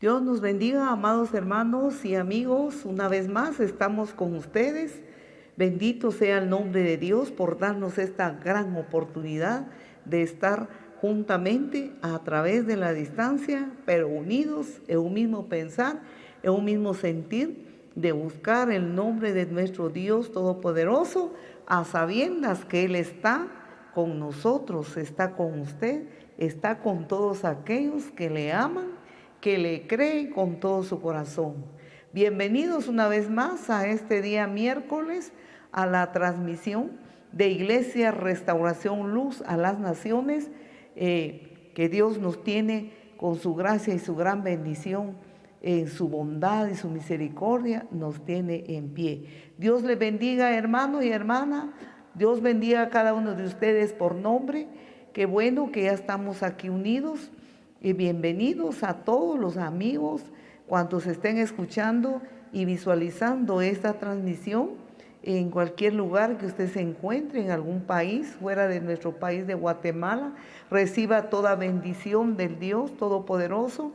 Dios nos bendiga, amados hermanos y amigos. Una vez más estamos con ustedes. Bendito sea el nombre de Dios por darnos esta gran oportunidad de estar juntamente a través de la distancia, pero unidos en un mismo pensar, en un mismo sentir, de buscar el nombre de nuestro Dios Todopoderoso, a sabiendas que Él está con nosotros, está con usted, está con todos aquellos que le aman, que le creen con todo su corazón. Bienvenidos una vez más a este día miércoles a la transmisión de Iglesia Restauración Luz a las Naciones, que Dios nos tiene con su gracia y su gran bendición, en su bondad y su misericordia nos tiene en pie. Dios le bendiga, hermano y hermana. Dios bendiga a cada uno de ustedes por nombre. Qué bueno que ya estamos aquí unidos. Y bienvenidos a todos los amigos cuantos estén escuchando y visualizando esta transmisión en cualquier lugar que usted se encuentre, en algún país fuera de nuestro país de Guatemala. Reciba toda bendición del Dios Todopoderoso.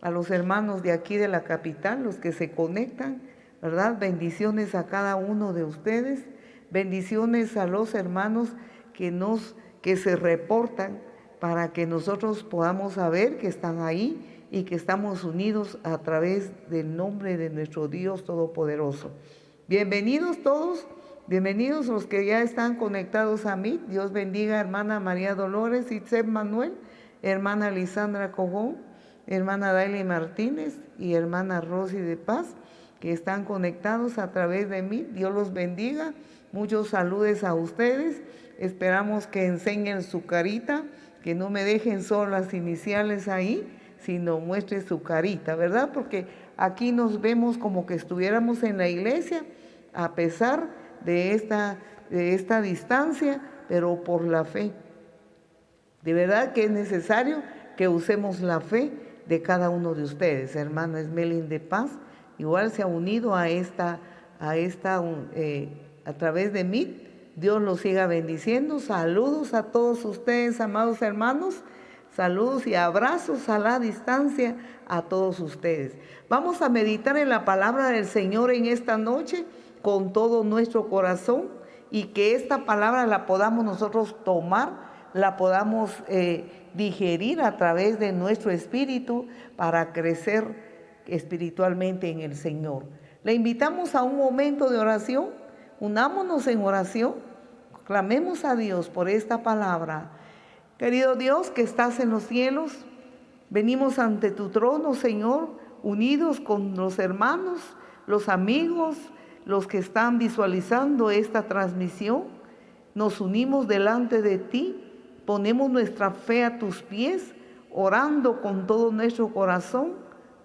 A los hermanos de aquí de la capital, los que se conectan, ¿verdad? Bendiciones a cada uno de ustedes. Bendiciones a los hermanos que se reportan, para que nosotros podamos saber que están ahí y que estamos unidos a través del nombre de nuestro Dios Todopoderoso. Bienvenidos todos, bienvenidos los que ya están conectados a mí. Dios bendiga a hermana María Dolores, Itzeb Manuel, hermana Lisandra Cojón, hermana Daily Martínez y hermana Rosy de Paz, que están conectados a través de mí. Dios los bendiga, muchos saludes a ustedes. Esperamos que enseñen su carita, que no me dejen solo las iniciales ahí, sino muestre su carita, ¿verdad? Porque aquí nos vemos como que estuviéramos en la iglesia, a pesar de esta distancia, pero por la fe. De verdad que es necesario que usemos la fe de cada uno de ustedes. Hermana Esmelin de Paz, igual se ha unido a través de mí. Dios los siga bendiciendo. Saludos a todos ustedes, amados hermanos. Saludos y abrazos a la distancia a todos ustedes. Vamos a meditar en la palabra del Señor en esta noche con todo nuestro corazón, y que esta palabra la podamos nosotros tomar, la podamos digerir a través de nuestro espíritu para crecer espiritualmente en el Señor. Le invitamos a un momento de oración. Unámonos en oración, clamemos a Dios por esta palabra. Querido Dios que estás en los cielos, venimos ante tu trono, Señor, unidos con los hermanos, los amigos, los que están visualizando esta transmisión. Nos unimos delante de ti, ponemos nuestra fe a tus pies, orando con todo nuestro corazón,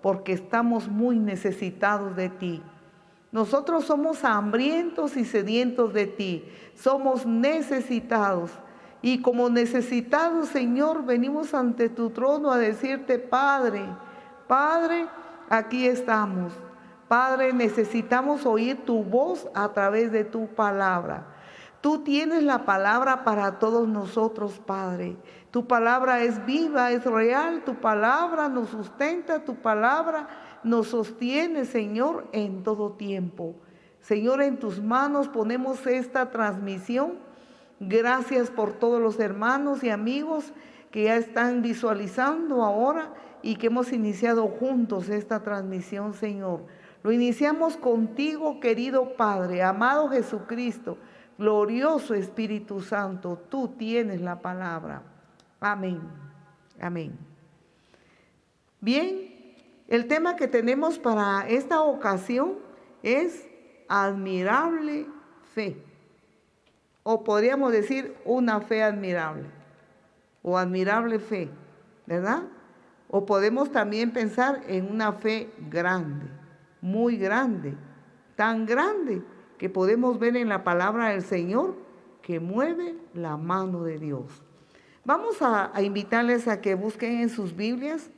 porque estamos muy necesitados de ti. Nosotros somos hambrientos y sedientos de ti, somos necesitados. Y como necesitados, Señor, venimos ante tu trono a decirte: Padre, Padre, aquí estamos. Padre, necesitamos oír tu voz a través de tu palabra. Tú tienes la palabra para todos nosotros, Padre. Tu palabra es viva, es real, tu palabra nos sustenta, tu palabra nos sostiene, Señor, en todo tiempo. Señor, en tus manos ponemos esta transmisión. Gracias por todos los hermanos y amigos que ya están visualizando ahora y que hemos iniciado juntos esta transmisión, Señor. Lo iniciamos contigo, querido Padre, amado Jesucristo, glorioso Espíritu Santo. Tú tienes la palabra. Amén. Amén. Bien. El tema que tenemos para esta ocasión es admirable fe, o podríamos decir una fe admirable, o admirable fe, ¿verdad? O podemos también pensar en una fe grande, muy grande, tan grande que podemos ver en la palabra del Señor que mueve la mano de Dios. Vamos a invitarles a que busquen en sus Biblias.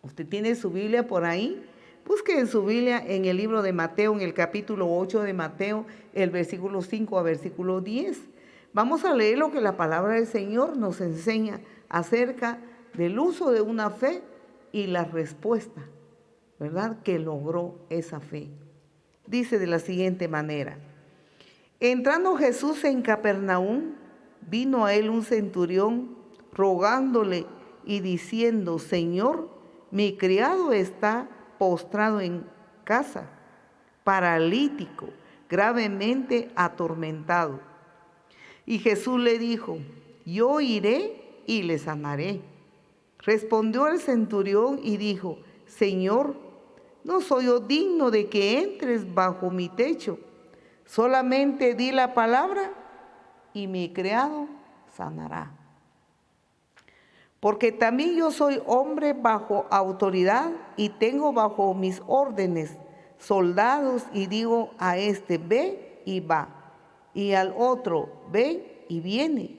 Usted tiene su Biblia por ahí. Busque en su Biblia en el libro de Mateo, en el capítulo 8 de Mateo, el versículo 5 a versículo 10. Vamos a leer lo que la palabra del Señor nos enseña acerca del uso de una fe y la respuesta, ¿verdad?, que logró esa fe. Dice de la siguiente manera: entrando Jesús en Capernaum, vino a él un centurión rogándole y diciendo: Señor, mi criado está postrado en casa, paralítico, gravemente atormentado. Y Jesús le dijo: yo iré y le sanaré. Respondió el centurión y dijo: Señor, no soy yo digno de que entres bajo mi techo. Solamente di la palabra y mi criado sanará. Porque también yo soy hombre bajo autoridad y tengo bajo mis órdenes soldados, y digo a este: ve y va, y al otro: ve y viene,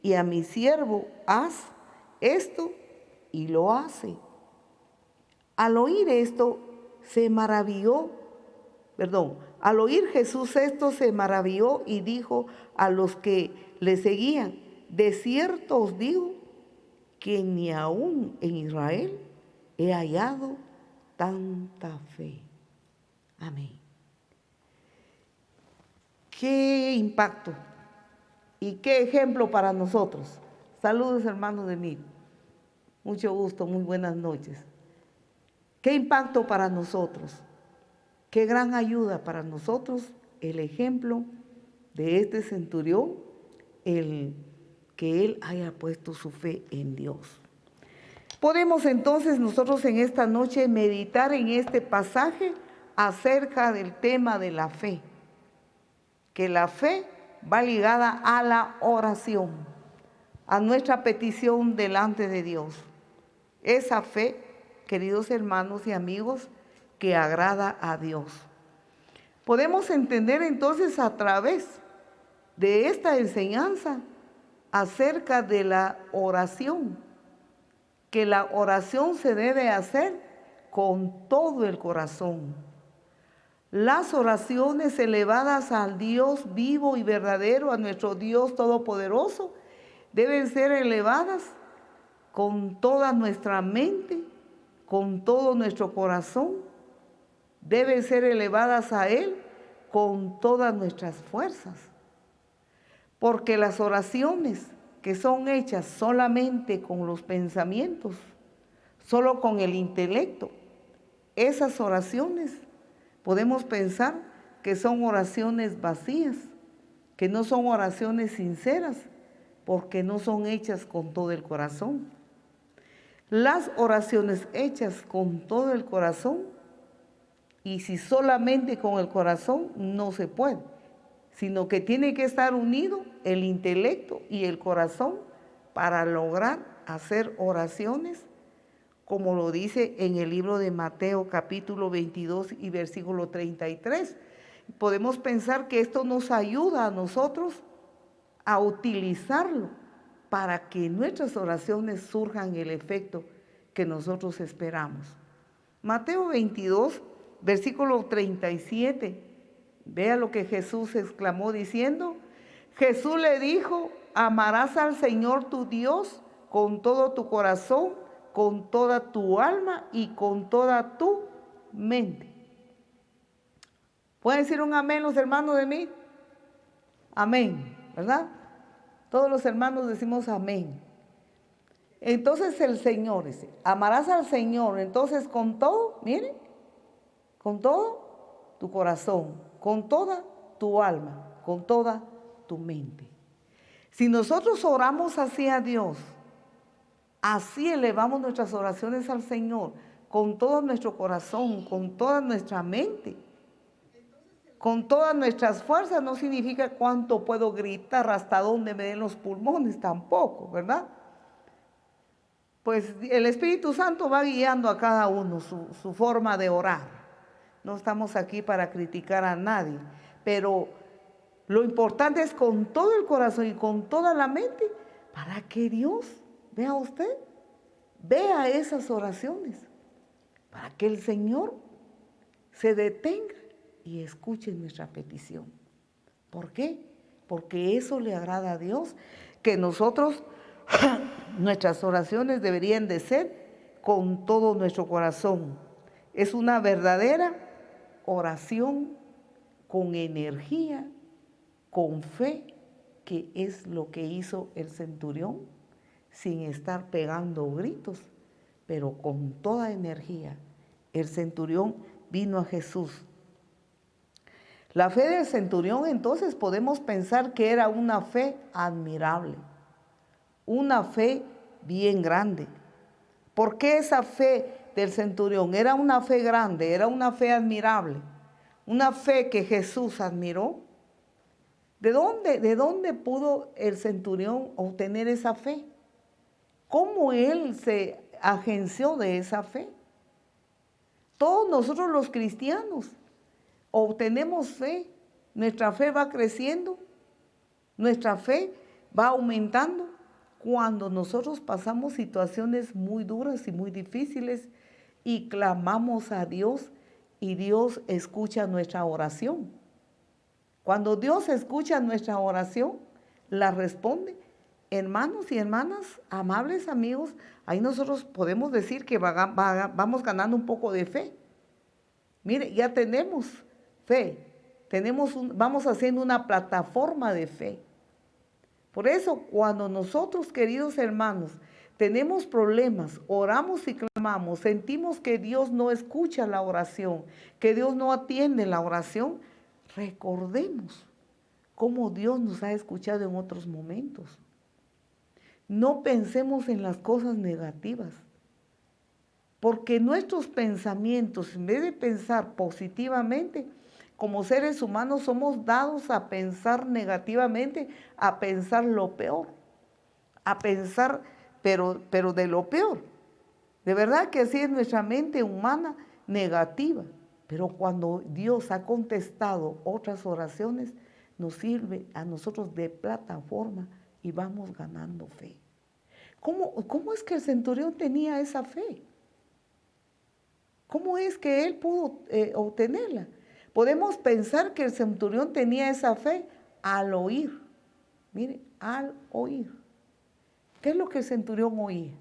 y a mi siervo: haz esto, y lo hace. Al oír esto se maravilló, al oír Jesús esto se maravilló y dijo a los que le seguían: de cierto os digo que ni aún en Israel he hallado tanta fe. Amén. Qué impacto y qué ejemplo para nosotros. Saludos, hermanos de mí. Mucho gusto, muy buenas noches. Qué impacto para nosotros. Qué gran ayuda para nosotros el ejemplo de este centurión, el que él haya puesto su fe en Dios. Podemos entonces nosotros en esta noche meditar en este pasaje acerca del tema de la fe, que la fe va ligada a la oración, a nuestra petición delante de Dios. Esa fe, queridos hermanos y amigos, que agrada a Dios. Podemos entender entonces a través de esta enseñanza acerca de la oración, que la oración se debe hacer con todo el corazón. Las oraciones elevadas al Dios vivo y verdadero, a nuestro Dios todopoderoso, deben ser elevadas con toda nuestra mente, con todo nuestro corazón. Deben ser elevadas a Él con todas nuestras fuerzas. Porque las oraciones que son hechas solamente con los pensamientos, solo con el intelecto, esas oraciones podemos pensar que son oraciones vacías, que no son oraciones sinceras, porque no son hechas con todo el corazón. Las oraciones hechas con todo el corazón, y si solamente con el corazón, no se puede, sino que tiene que estar unido el intelecto y el corazón para lograr hacer oraciones, como lo dice en el libro de Mateo capítulo 22 y versículo 33. Podemos pensar que esto nos ayuda a nosotros a utilizarlo para que nuestras oraciones surjan el efecto que nosotros esperamos. Mateo 22, versículo 37. Vea lo que Jesús exclamó diciendo: Jesús le dijo: amarás al Señor tu Dios con todo tu corazón, con toda tu alma y con toda tu mente. ¿Pueden decir un amén los hermanos de mí? Amén, ¿verdad? Todos los hermanos decimos amén. Entonces el Señor dice: amarás al Señor, entonces con todo, miren, con todo tu corazón, con toda tu alma, con toda tu mente. Si nosotros oramos así a Dios, así elevamos nuestras oraciones al Señor, con todo nuestro corazón, con toda nuestra mente, con todas nuestras fuerzas, no significa cuánto puedo gritar, hasta dónde me den los pulmones, tampoco, ¿verdad? Pues el Espíritu Santo va guiando a cada uno su forma de orar. No estamos aquí para criticar a nadie, pero lo importante es con todo el corazón y con toda la mente, para que Dios, vea usted, vea esas oraciones, para que el Señor se detenga y escuche nuestra petición. ¿Por qué? Porque eso le agrada a Dios, que nosotros, nuestras oraciones deberían de ser con todo nuestro corazón. Es una verdadera oración con energía, con fe, que es lo que hizo el centurión, sin estar pegando gritos, pero con toda energía. El centurión vino a Jesús. La fe del centurión, entonces, podemos pensar que era una fe admirable, una fe bien grande. ¿Por qué esa fe del centurión? Era una fe grande, era una fe admirable, una fe que Jesús admiró. ¿De dónde pudo el centurión obtener esa fe? ¿Cómo él se agenció de esa fe? Todos nosotros los cristianos obtenemos fe, nuestra fe va creciendo, nuestra fe va aumentando cuando nosotros pasamos situaciones muy duras y muy difíciles y clamamos a Dios y Dios escucha nuestra oración. Cuando Dios escucha nuestra oración, la responde. Hermanos y hermanas, amables amigos, ahí nosotros podemos decir que vamos ganando un poco de fe. Mire, ya tenemos fe, vamos haciendo una plataforma de fe. Por eso, cuando nosotros, queridos hermanos, tenemos problemas, oramos y clamamos, sentimos que Dios no escucha la oración, que Dios no atiende la oración, recordemos cómo Dios nos ha escuchado en otros momentos. No pensemos en las cosas negativas, porque nuestros pensamientos, en vez de pensar positivamente, como seres humanos somos dados a pensar negativamente, a pensar lo peor, a pensar, pero de lo peor. De verdad que así es nuestra mente humana negativa. Pero cuando Dios ha contestado otras oraciones, nos sirve a nosotros de plataforma y vamos ganando fe. ¿Cómo es que el centurión tenía esa fe? ¿Cómo es que él pudo obtenerla? Podemos pensar que el centurión tenía esa fe al oír. Mire, al oír. ¿Qué es lo que el centurión oía?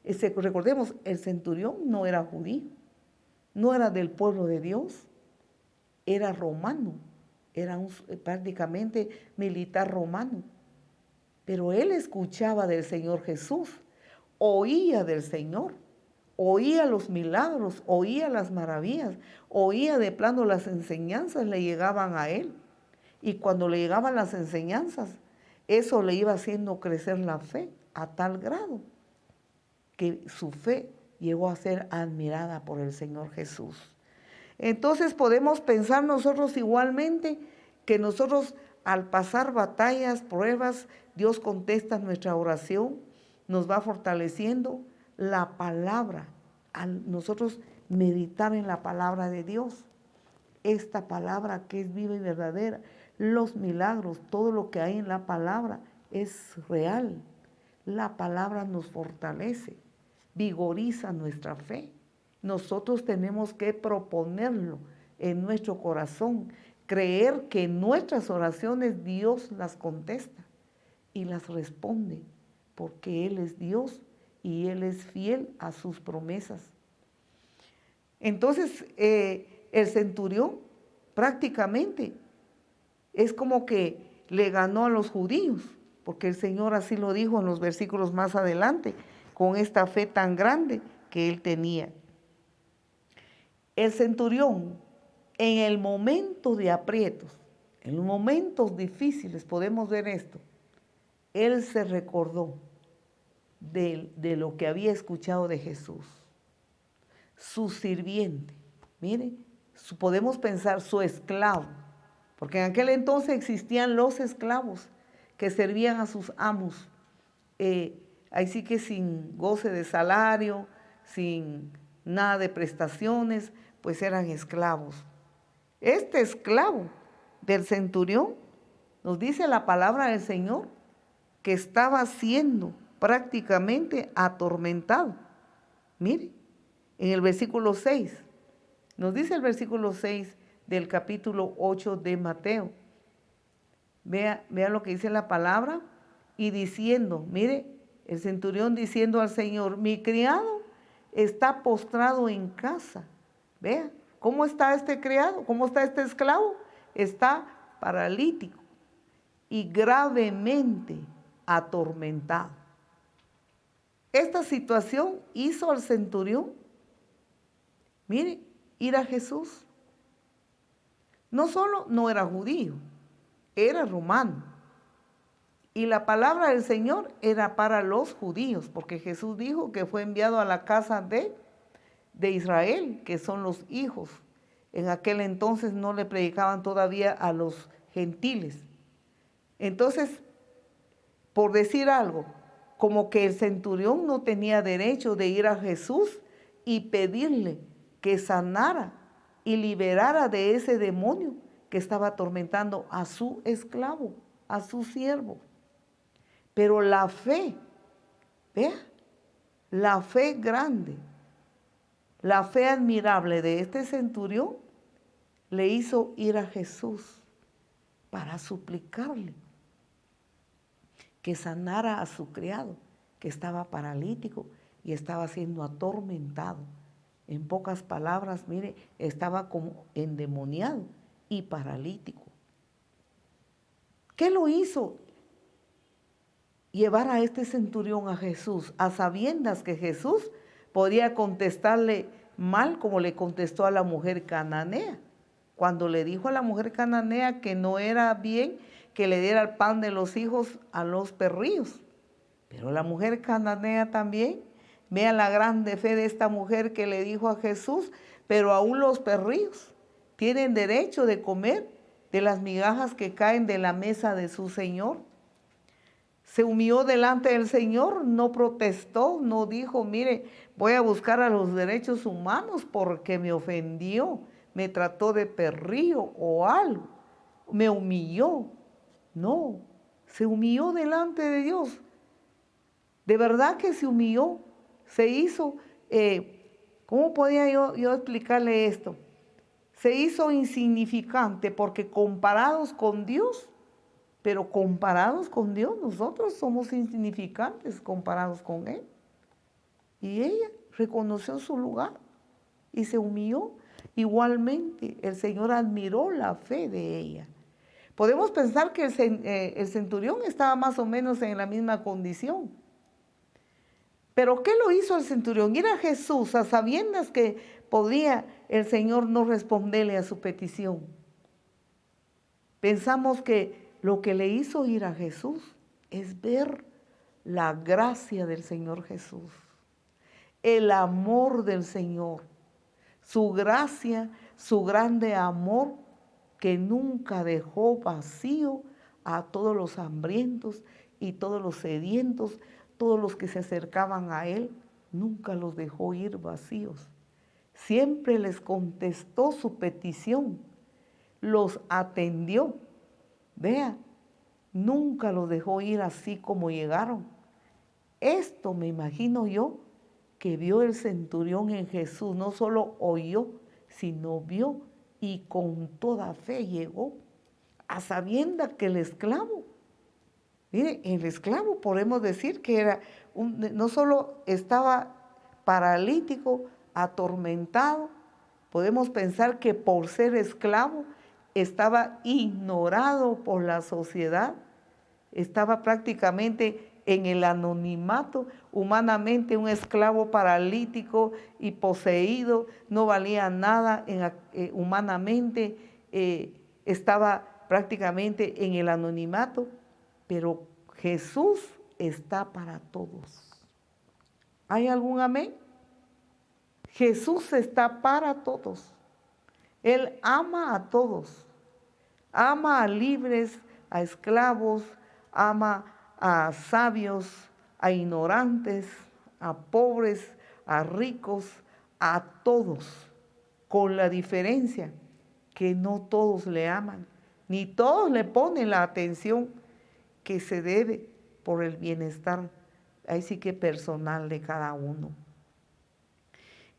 Recordemos, el centurión no era judío, no era del pueblo de Dios, era romano, era prácticamente militar romano. Pero él escuchaba del Señor Jesús, oía del Señor, oía los milagros, oía las maravillas, oía de plano las enseñanzas, le llegaban a él. Y cuando le llegaban las enseñanzas, eso le iba haciendo crecer la fe a tal grado que su fe llegó a ser admirada por el Señor Jesús. Entonces podemos pensar nosotros igualmente que nosotros al pasar batallas, pruebas, Dios contesta nuestra oración, nos va fortaleciendo la palabra, al nosotros meditar en la palabra de Dios, esta palabra que es viva y verdadera, los milagros, todo lo que hay en la palabra es real. La palabra nos fortalece, vigoriza nuestra fe. Nosotros tenemos que proponerlo en nuestro corazón, creer que nuestras oraciones Dios las contesta y las responde, porque Él es Dios y Él es fiel a sus promesas. Entonces, el centurión prácticamente es como que le ganó a los judíos, porque el Señor así lo dijo en los versículos más adelante, con esta fe tan grande que él tenía. El centurión, en el momento de aprietos, en los momentos difíciles, podemos ver esto, él se recordó de lo que había escuchado de Jesús. Su sirviente, mire, podemos pensar su esclavo, porque en aquel entonces existían los esclavos que servían a sus amos, ahí sí que sin goce de salario, sin nada de prestaciones, pues eran esclavos. Este esclavo del centurión, nos dice la palabra del Señor, que estaba siendo prácticamente atormentado. Mire, en el versículo 6, nos dice el versículo 6 del capítulo 8 de Mateo. Vea lo que dice la palabra y diciendo, mire, el centurión diciendo al Señor, mi criado está postrado en casa. Vea, ¿cómo está este criado? ¿Cómo está este esclavo? Está paralítico y gravemente atormentado. Esta situación hizo al centurión, mire, ir a Jesús. No solo no era judío, era romano. Y la palabra del Señor era para los judíos, porque Jesús dijo que fue enviado a la casa de Israel, que son los hijos. En aquel entonces no le predicaban todavía a los gentiles. Entonces, por decir algo, como que el centurión no tenía derecho de ir a Jesús y pedirle que sanara y liberara de ese demonio que estaba atormentando a su esclavo, a su siervo. Pero la fe, vea, la fe grande, la fe admirable de este centurión le hizo ir a Jesús para suplicarle que sanara a su criado, que estaba paralítico y estaba siendo atormentado. En pocas palabras, mire, estaba como endemoniado y paralítico. ¿Qué lo hizo llevar a este centurión a Jesús, a sabiendas que Jesús podía contestarle mal como le contestó a la mujer cananea? Cuando le dijo a la mujer cananea que no era bien que le diera el pan de los hijos a los perrillos. Pero la mujer cananea también, vea la grande fe de esta mujer que le dijo a Jesús, pero aún los perrillos tienen derecho de comer de las migajas que caen de la mesa de su Señor. Se humilló delante del Señor, no protestó, no dijo, mire, voy a buscar a los derechos humanos porque me ofendió, me trató de perrillo o algo, me humilló. No, se humilló delante de Dios. De verdad que se humilló, se hizo, ¿cómo podía yo explicarle esto? Se hizo insignificante porque comparados con Dios, pero comparados con Dios, nosotros somos insignificantes comparados con Él. Y ella reconoció su lugar y se humilló. Igualmente, el Señor admiró la fe de ella. Podemos pensar que el centurión estaba más o menos en la misma condición. Pero ¿qué lo hizo el centurión? Ir a Jesús a sabiendas que podría el Señor no responderle a su petición. Pensamos que lo que le hizo ir a Jesús es ver la gracia del Señor Jesús, el amor del Señor, su gracia, su grande amor que nunca dejó vacío a todos los hambrientos y todos los sedientos, todos los que se acercaban a Él, nunca los dejó ir vacíos. Siempre les contestó su petición, los atendió. Vea, nunca los dejó ir así como llegaron. Esto me imagino yo que vio el centurión en Jesús, no solo oyó, sino vio y con toda fe llegó a sabiendas que el esclavo, mire, el esclavo podemos decir que era no solo estaba paralítico, atormentado, podemos pensar que por ser esclavo estaba ignorado por la sociedad, estaba prácticamente en el anonimato. Humanamente un esclavo paralítico y poseído no valía nada, humanamente estaba prácticamente en el anonimato, pero Jesús está para todos. ¿Hay algún amén? Jesús está para todos. Él ama a todos. Ama a libres, a esclavos, ama a sabios, a ignorantes, a pobres, a ricos, a todos, con la diferencia que no todos le aman, ni todos le ponen la atención que se debe por el bienestar, ahí sí que personal de cada uno.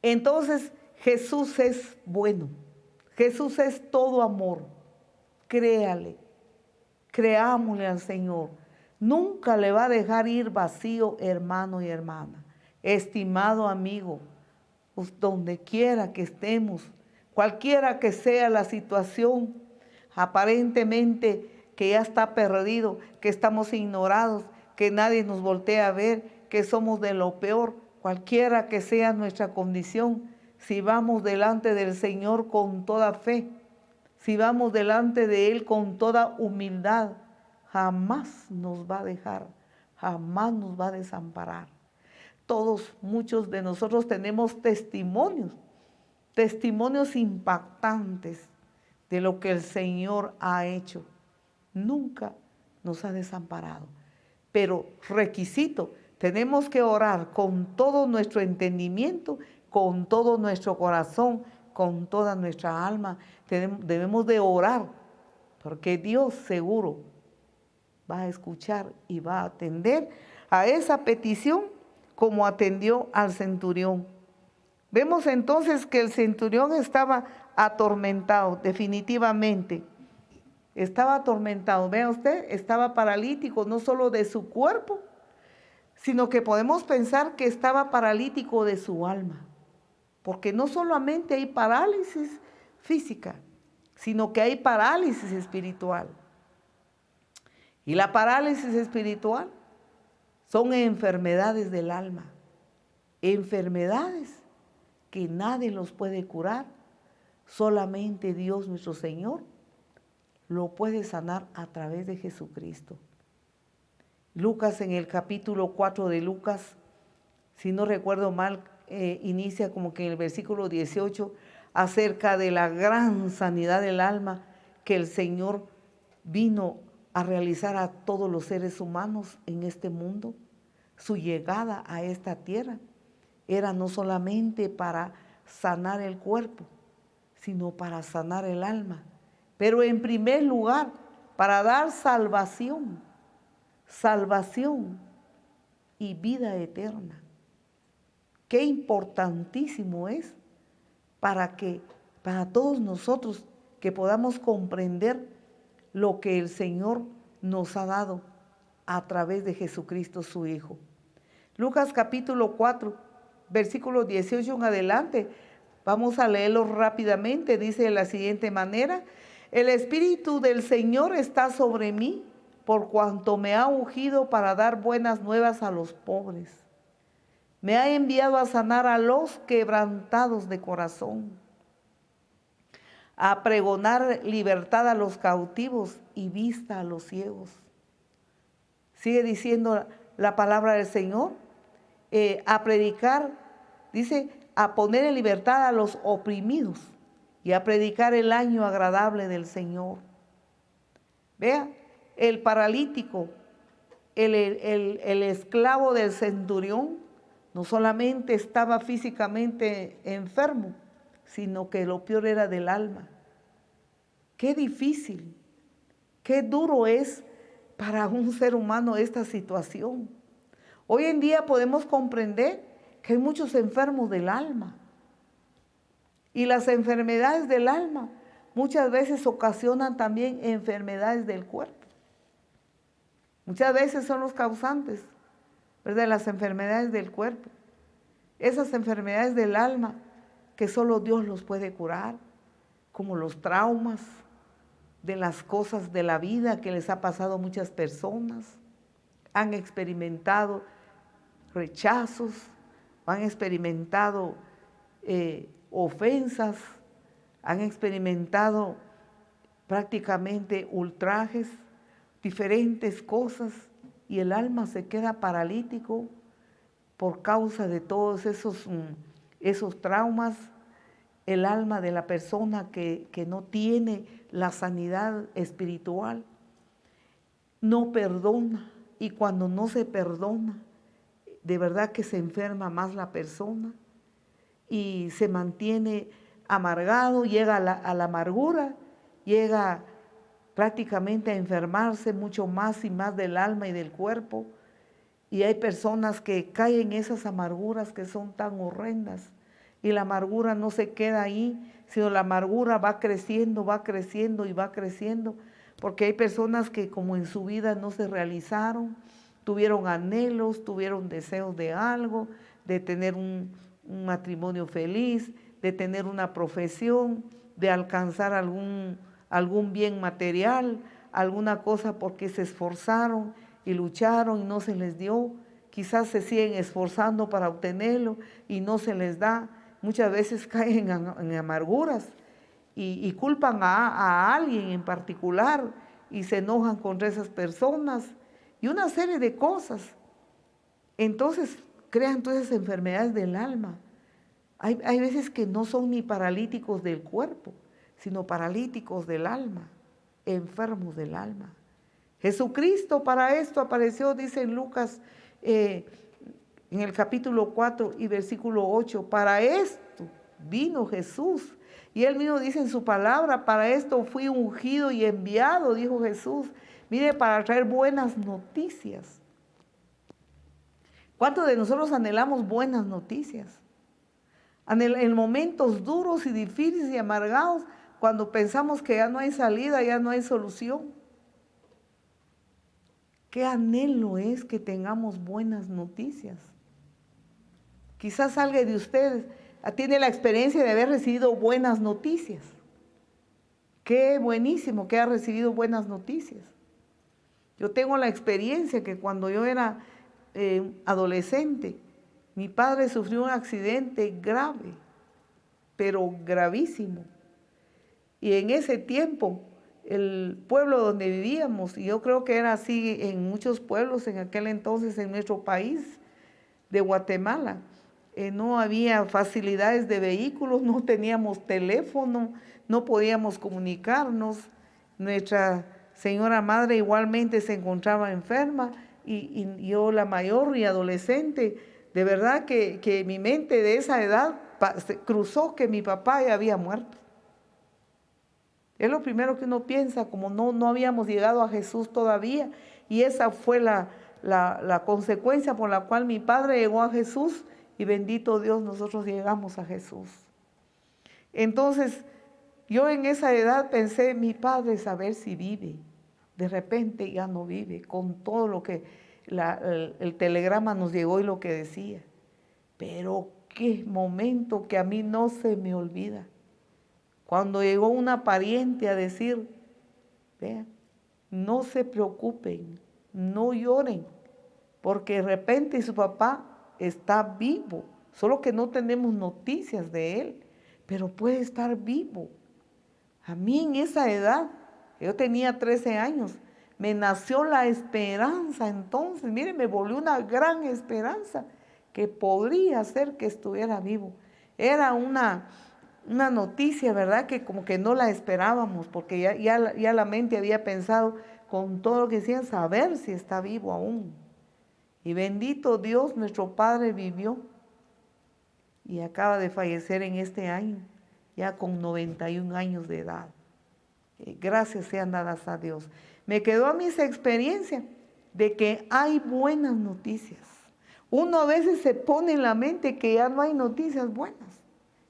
Entonces, Jesús es bueno, Jesús es todo amor. Créale, creámosle al Señor. Nunca le va a dejar ir vacío, hermano y hermana. Estimado amigo, pues, donde quiera que estemos, cualquiera que sea la situación, aparentemente que ya está perdido, que estamos ignorados, que nadie nos voltea a ver, que somos de lo peor, cualquiera que sea nuestra condición, si vamos delante del Señor con toda fe, si vamos delante de Él con toda humildad, jamás nos va a dejar, jamás nos va a desamparar. Todos, muchos de nosotros tenemos testimonios impactantes de lo que el Señor ha hecho. Nunca nos ha desamparado. Pero requisito, tenemos que orar con todo nuestro entendimiento, con todo nuestro corazón, con toda nuestra alma. Debemos de orar, porque Dios seguro va a escuchar y va a atender a esa petición como atendió al centurión. Vemos entonces que el centurión estaba atormentado, definitivamente. Estaba atormentado, vea usted, estaba paralítico no solo de su cuerpo, sino que podemos pensar que estaba paralítico de su alma. Porque no solamente hay parálisis física, sino que hay parálisis espiritual. Y la parálisis espiritual son enfermedades del alma, enfermedades que nadie los puede curar, solamente Dios nuestro Señor lo puede sanar a través de Jesucristo. Lucas, en el capítulo 4 de Lucas, si no recuerdo mal, inicia como que en el versículo 18, acerca de la gran sanidad del alma que el Señor vino a realizar a todos los seres humanos en este mundo. Su llegada a esta tierra era no solamente para sanar el cuerpo, sino para sanar el alma. Pero en primer lugar, para dar salvación y vida eterna. Qué importantísimo es para todos nosotros que podamos comprender lo que el Señor nos ha dado a través de Jesucristo su Hijo. Lucas capítulo 4, versículo 18 en adelante, vamos a leerlo rápidamente, dice de la siguiente manera: el Espíritu del Señor está sobre mí, por cuanto me ha ungido para dar buenas nuevas a los pobres. Me ha enviado a sanar a los quebrantados de corazón, a pregonar libertad a los cautivos y vista a los ciegos. Sigue diciendo la palabra del Señor, a predicar, dice, a poner en libertad a los oprimidos y a predicar el año agradable del Señor. Vea, el paralítico, el esclavo del centurión, no solamente estaba físicamente enfermo, sino que lo peor era del alma. Qué difícil, qué duro es para un ser humano esta situación. Hoy en día podemos comprender que hay muchos enfermos del alma. Y las enfermedades del alma muchas veces ocasionan también enfermedades del cuerpo. Muchas veces son los causantes, ¿verdad?, de las enfermedades del cuerpo. Esas enfermedades del alma que solo Dios los puede curar, como los traumas de las cosas de la vida que les ha pasado a muchas personas. Han experimentado rechazos, han experimentado ofensas, han experimentado prácticamente ultrajes, diferentes cosas, y el alma se queda paralítico por causa de todos esos traumas. El alma de la persona que no tiene la sanidad espiritual no perdona, y cuando no se perdona, de verdad que se enferma más la persona y se mantiene amargado, llega a la amargura, llega prácticamente a enfermarse mucho más y más del alma y del cuerpo. Y hay personas que caen en esas amarguras que son tan horrendas, y la amargura no se queda ahí, sino la amargura va creciendo y va creciendo, porque hay personas que como en su vida no se realizaron, tuvieron anhelos, tuvieron deseos de algo, de tener un matrimonio feliz, de tener una profesión, de alcanzar algún bien material, alguna cosa porque se esforzaron y lucharon y no se les dio. Quizás se siguen esforzando para obtenerlo y no se les da. Muchas veces caen en amarguras y culpan a alguien en particular y se enojan contra esas personas y una serie de cosas. Entonces crean todas esas enfermedades del alma. Hay veces que no son ni paralíticos del cuerpo, sino paralíticos del alma, enfermos del alma. Jesucristo para esto apareció, dice en Lucas, en el capítulo 4 y versículo 8, para esto vino Jesús. Y él mismo dice en su palabra, para esto fui ungido y enviado, dijo Jesús. Mire, para traer buenas noticias. ¿Cuántos de nosotros anhelamos buenas noticias? En momentos duros y difíciles y amargados, cuando pensamos que ya no hay salida, ya no hay solución. Qué anhelo es que tengamos buenas noticias. Quizás alguien de ustedes tiene la experiencia de haber recibido buenas noticias. Qué buenísimo que ha recibido buenas noticias. Yo tengo la experiencia que cuando yo era adolescente, mi padre sufrió un accidente grave, pero gravísimo. Y en ese tiempo, el pueblo donde vivíamos, y yo creo que era así en muchos pueblos en aquel entonces en nuestro país de Guatemala, no había facilidades de vehículos, no teníamos teléfono, no podíamos comunicarnos. Nuestra señora madre igualmente se encontraba enferma y yo la mayor y adolescente. De verdad que mi mente de esa edad cruzó que mi papá ya había muerto. Es lo primero que uno piensa, como no habíamos llegado a Jesús todavía, y esa fue la consecuencia por la cual mi padre llegó a Jesús, y bendito Dios, nosotros llegamos a Jesús. Entonces, yo en esa edad pensé, mi padre saber si vive. De repente ya no vive, con todo lo que el telegrama nos llegó y lo que decía. Pero qué momento que a mí no se me olvida. Cuando llegó una pariente a decir, vean, no se preocupen, no lloren, porque de repente su papá está vivo, solo que no tenemos noticias de él, pero puede estar vivo. A mí en esa edad, yo tenía 13 años, me nació la esperanza entonces, mire, me volvió una gran esperanza que podría ser que estuviera vivo. Era una noticia, ¿verdad? Que como que no la esperábamos, porque ya la mente había pensado con todo lo que decían, saber si está vivo aún. Y bendito Dios, nuestro Padre vivió y acaba de fallecer en este año, ya con 91 años de edad. Gracias sean dadas a Dios. Me quedó a mí esa experiencia de que hay buenas noticias. Uno a veces se pone en la mente que ya no hay noticias buenas,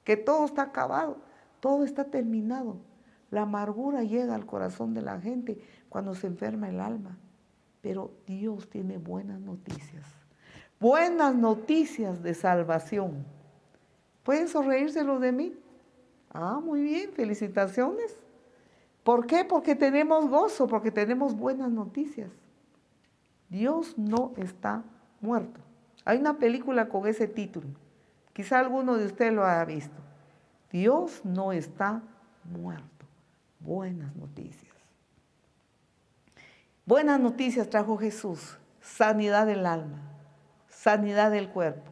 que todo está acabado, todo está terminado. La amargura llega al corazón de la gente cuando se enferma el alma. Pero Dios tiene buenas noticias de salvación. ¿Pueden sonreírse los de mí? Ah, muy bien, felicitaciones. ¿Por qué? Porque tenemos gozo, porque tenemos buenas noticias. Dios no está muerto. Hay una película con ese título. Quizá alguno de ustedes lo haya visto. Dios no está muerto. Buenas noticias. Buenas noticias trajo Jesús. Sanidad del alma, sanidad del cuerpo,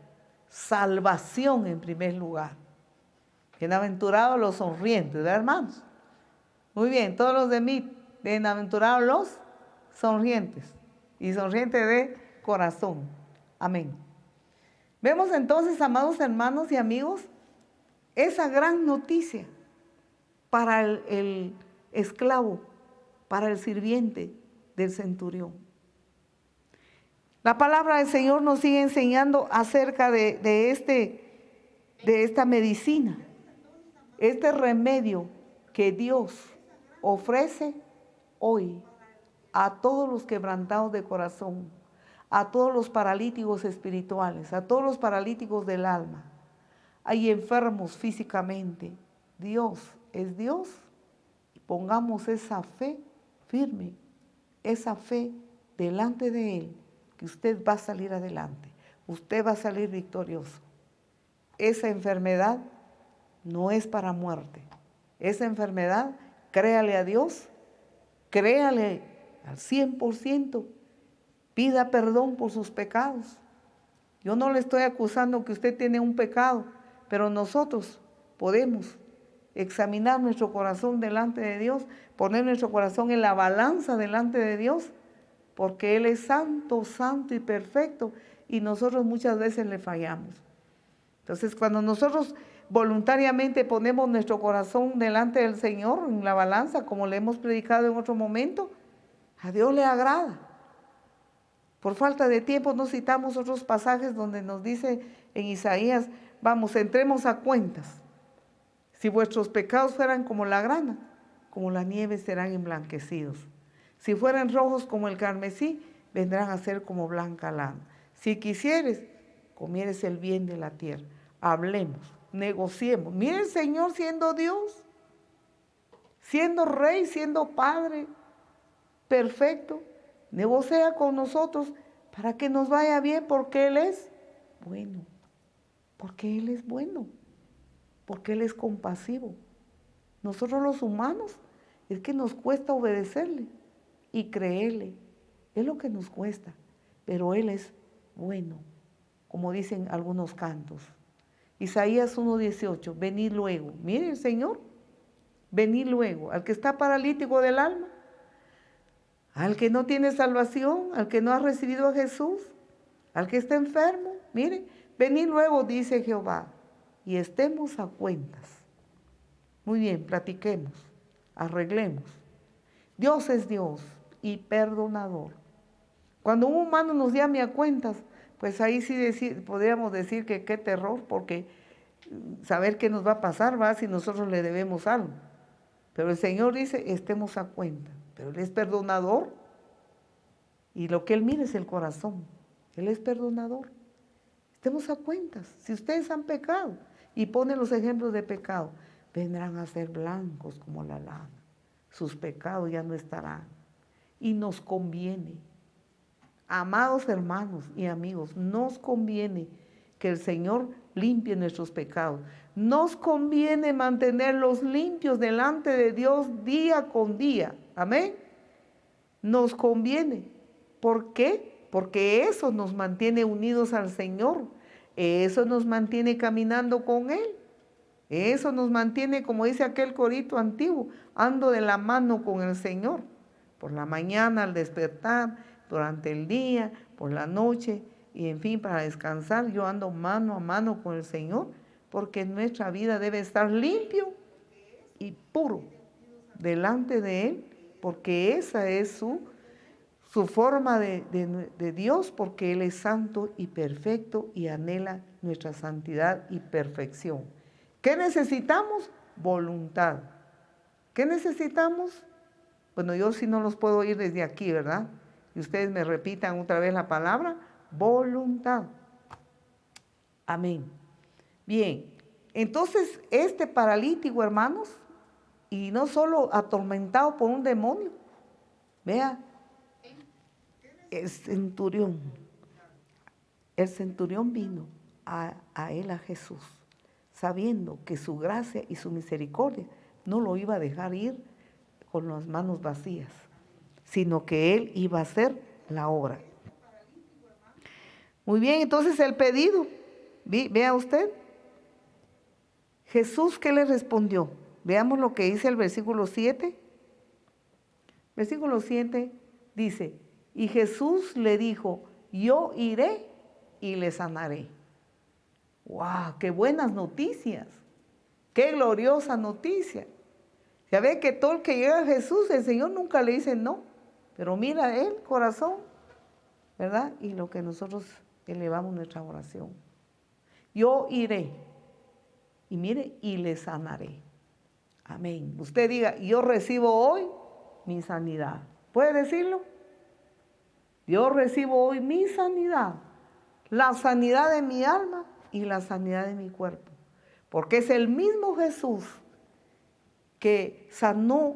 salvación en primer lugar. Bienaventurados los sonrientes, ¿verdad, hermanos? Muy bien, todos los de mí, bienaventurados los sonrientes y sonrientes de corazón. Amén. Vemos entonces, amados hermanos y amigos, esa gran noticia para el esclavo, para el sirviente del centurión. La palabra del Señor nos sigue enseñando acerca de esta medicina, este remedio que Dios ofrece hoy a todos los quebrantados de corazón, a todos los paralíticos espirituales, a todos los paralíticos del alma. hay enfermos físicamente. Dios es Dios. Pongamos esa fe firme, esa fe delante de Él, que usted va a salir adelante, usted va a salir victorioso. Esa enfermedad no es para muerte. Esa enfermedad, créale a Dios, créale al 100%, pida perdón por sus pecados. Yo no le estoy acusando que usted tiene un pecado, pero nosotros podemos examinar nuestro corazón delante de Dios, poner nuestro corazón en la balanza delante de Dios, porque Él es santo, santo y perfecto, y nosotros muchas veces le fallamos. Entonces, cuando nosotros voluntariamente ponemos nuestro corazón delante del Señor en la balanza, como le hemos predicado en otro momento, a Dios le agrada. Por falta de tiempo no citamos otros pasajes donde nos dice en Isaías, vamos, entremos a cuentas. Si vuestros pecados fueran como la grana, como la nieve serán emblanquecidos. Si fueran rojos como el carmesí, vendrán a ser como blanca lana. Si quisieres, comieres el bien de la tierra. Hablemos, negociemos. Mire el Señor siendo Dios, siendo Rey, siendo Padre, perfecto. Negocia con nosotros para que nos vaya bien, porque Él es bueno. Porque Él es bueno. Porque Él es compasivo. Nosotros los humanos es que nos cuesta obedecerle y creerle. Es lo que nos cuesta. Pero Él es bueno, como dicen algunos cantos. Isaías 1:18, venid luego. Mire el Señor, venid luego. Al que está paralítico del alma, al que no tiene salvación, al que no ha recibido a Jesús, al que está enfermo, mire, venid luego, dice Jehová, y estemos a cuentas. Muy bien, platiquemos, arreglemos. Dios es Dios y perdonador. Cuando un humano nos llame a cuentas, pues ahí sí podríamos decir que qué terror, porque saber qué nos va a pasar va si nosotros le debemos algo. Pero el Señor dice, estemos a cuenta. Pero Él es perdonador. Y lo que Él mira es el corazón. Él es perdonador. Estemos a cuentas. Si ustedes han pecado, y pone los ejemplos de pecado, vendrán a ser blancos como la lana. Sus pecados ya no estarán. Y nos conviene, amados hermanos y amigos, nos conviene que el Señor limpie nuestros pecados. Nos conviene mantenerlos limpios delante de Dios día con día. Amén. Nos conviene. ¿Por qué? Porque eso nos mantiene unidos al Señor. Eso nos mantiene caminando con Él. Eso nos mantiene, como dice aquel corito antiguo, ando de la mano con el Señor. Por la mañana al despertar, durante el día, por la noche, y en fin, para descansar, yo ando mano a mano con el Señor, porque nuestra vida debe estar limpio y puro delante de Él, porque esa es su forma de Dios, porque Él es santo y perfecto y anhela nuestra santidad y perfección. ¿Qué necesitamos? Voluntad. ¿Qué necesitamos? Bueno, yo sí no los puedo oír desde aquí, ¿verdad? Y ustedes me repitan otra vez la palabra, voluntad. Amén. Bien, entonces este paralítico, hermanos, y no solo atormentado por un demonio, vea, el centurión vino a él, a Jesús, sabiendo que su gracia y su misericordia no lo iba a dejar ir con las manos vacías, sino que Él iba a hacer la obra. Muy bien, entonces el pedido, vea usted, Jesús, ¿qué le respondió? Veamos lo que dice el versículo 7. Versículo 7 dice, y Jesús le dijo, yo iré y le sanaré. ¡Wow! ¡Qué buenas noticias! ¡Qué gloriosa noticia! Ya ve que todo el que llega a Jesús, el Señor nunca le dice no, pero mira el corazón, ¿verdad? Y lo que nosotros elevamos nuestra oración. Yo iré, y mire, y le sanaré. Amén. Usted diga, yo recibo hoy mi sanidad. ¿Puede decirlo? Yo recibo hoy mi sanidad, la sanidad de mi alma y la sanidad de mi cuerpo. porque es el mismo Jesús que sanó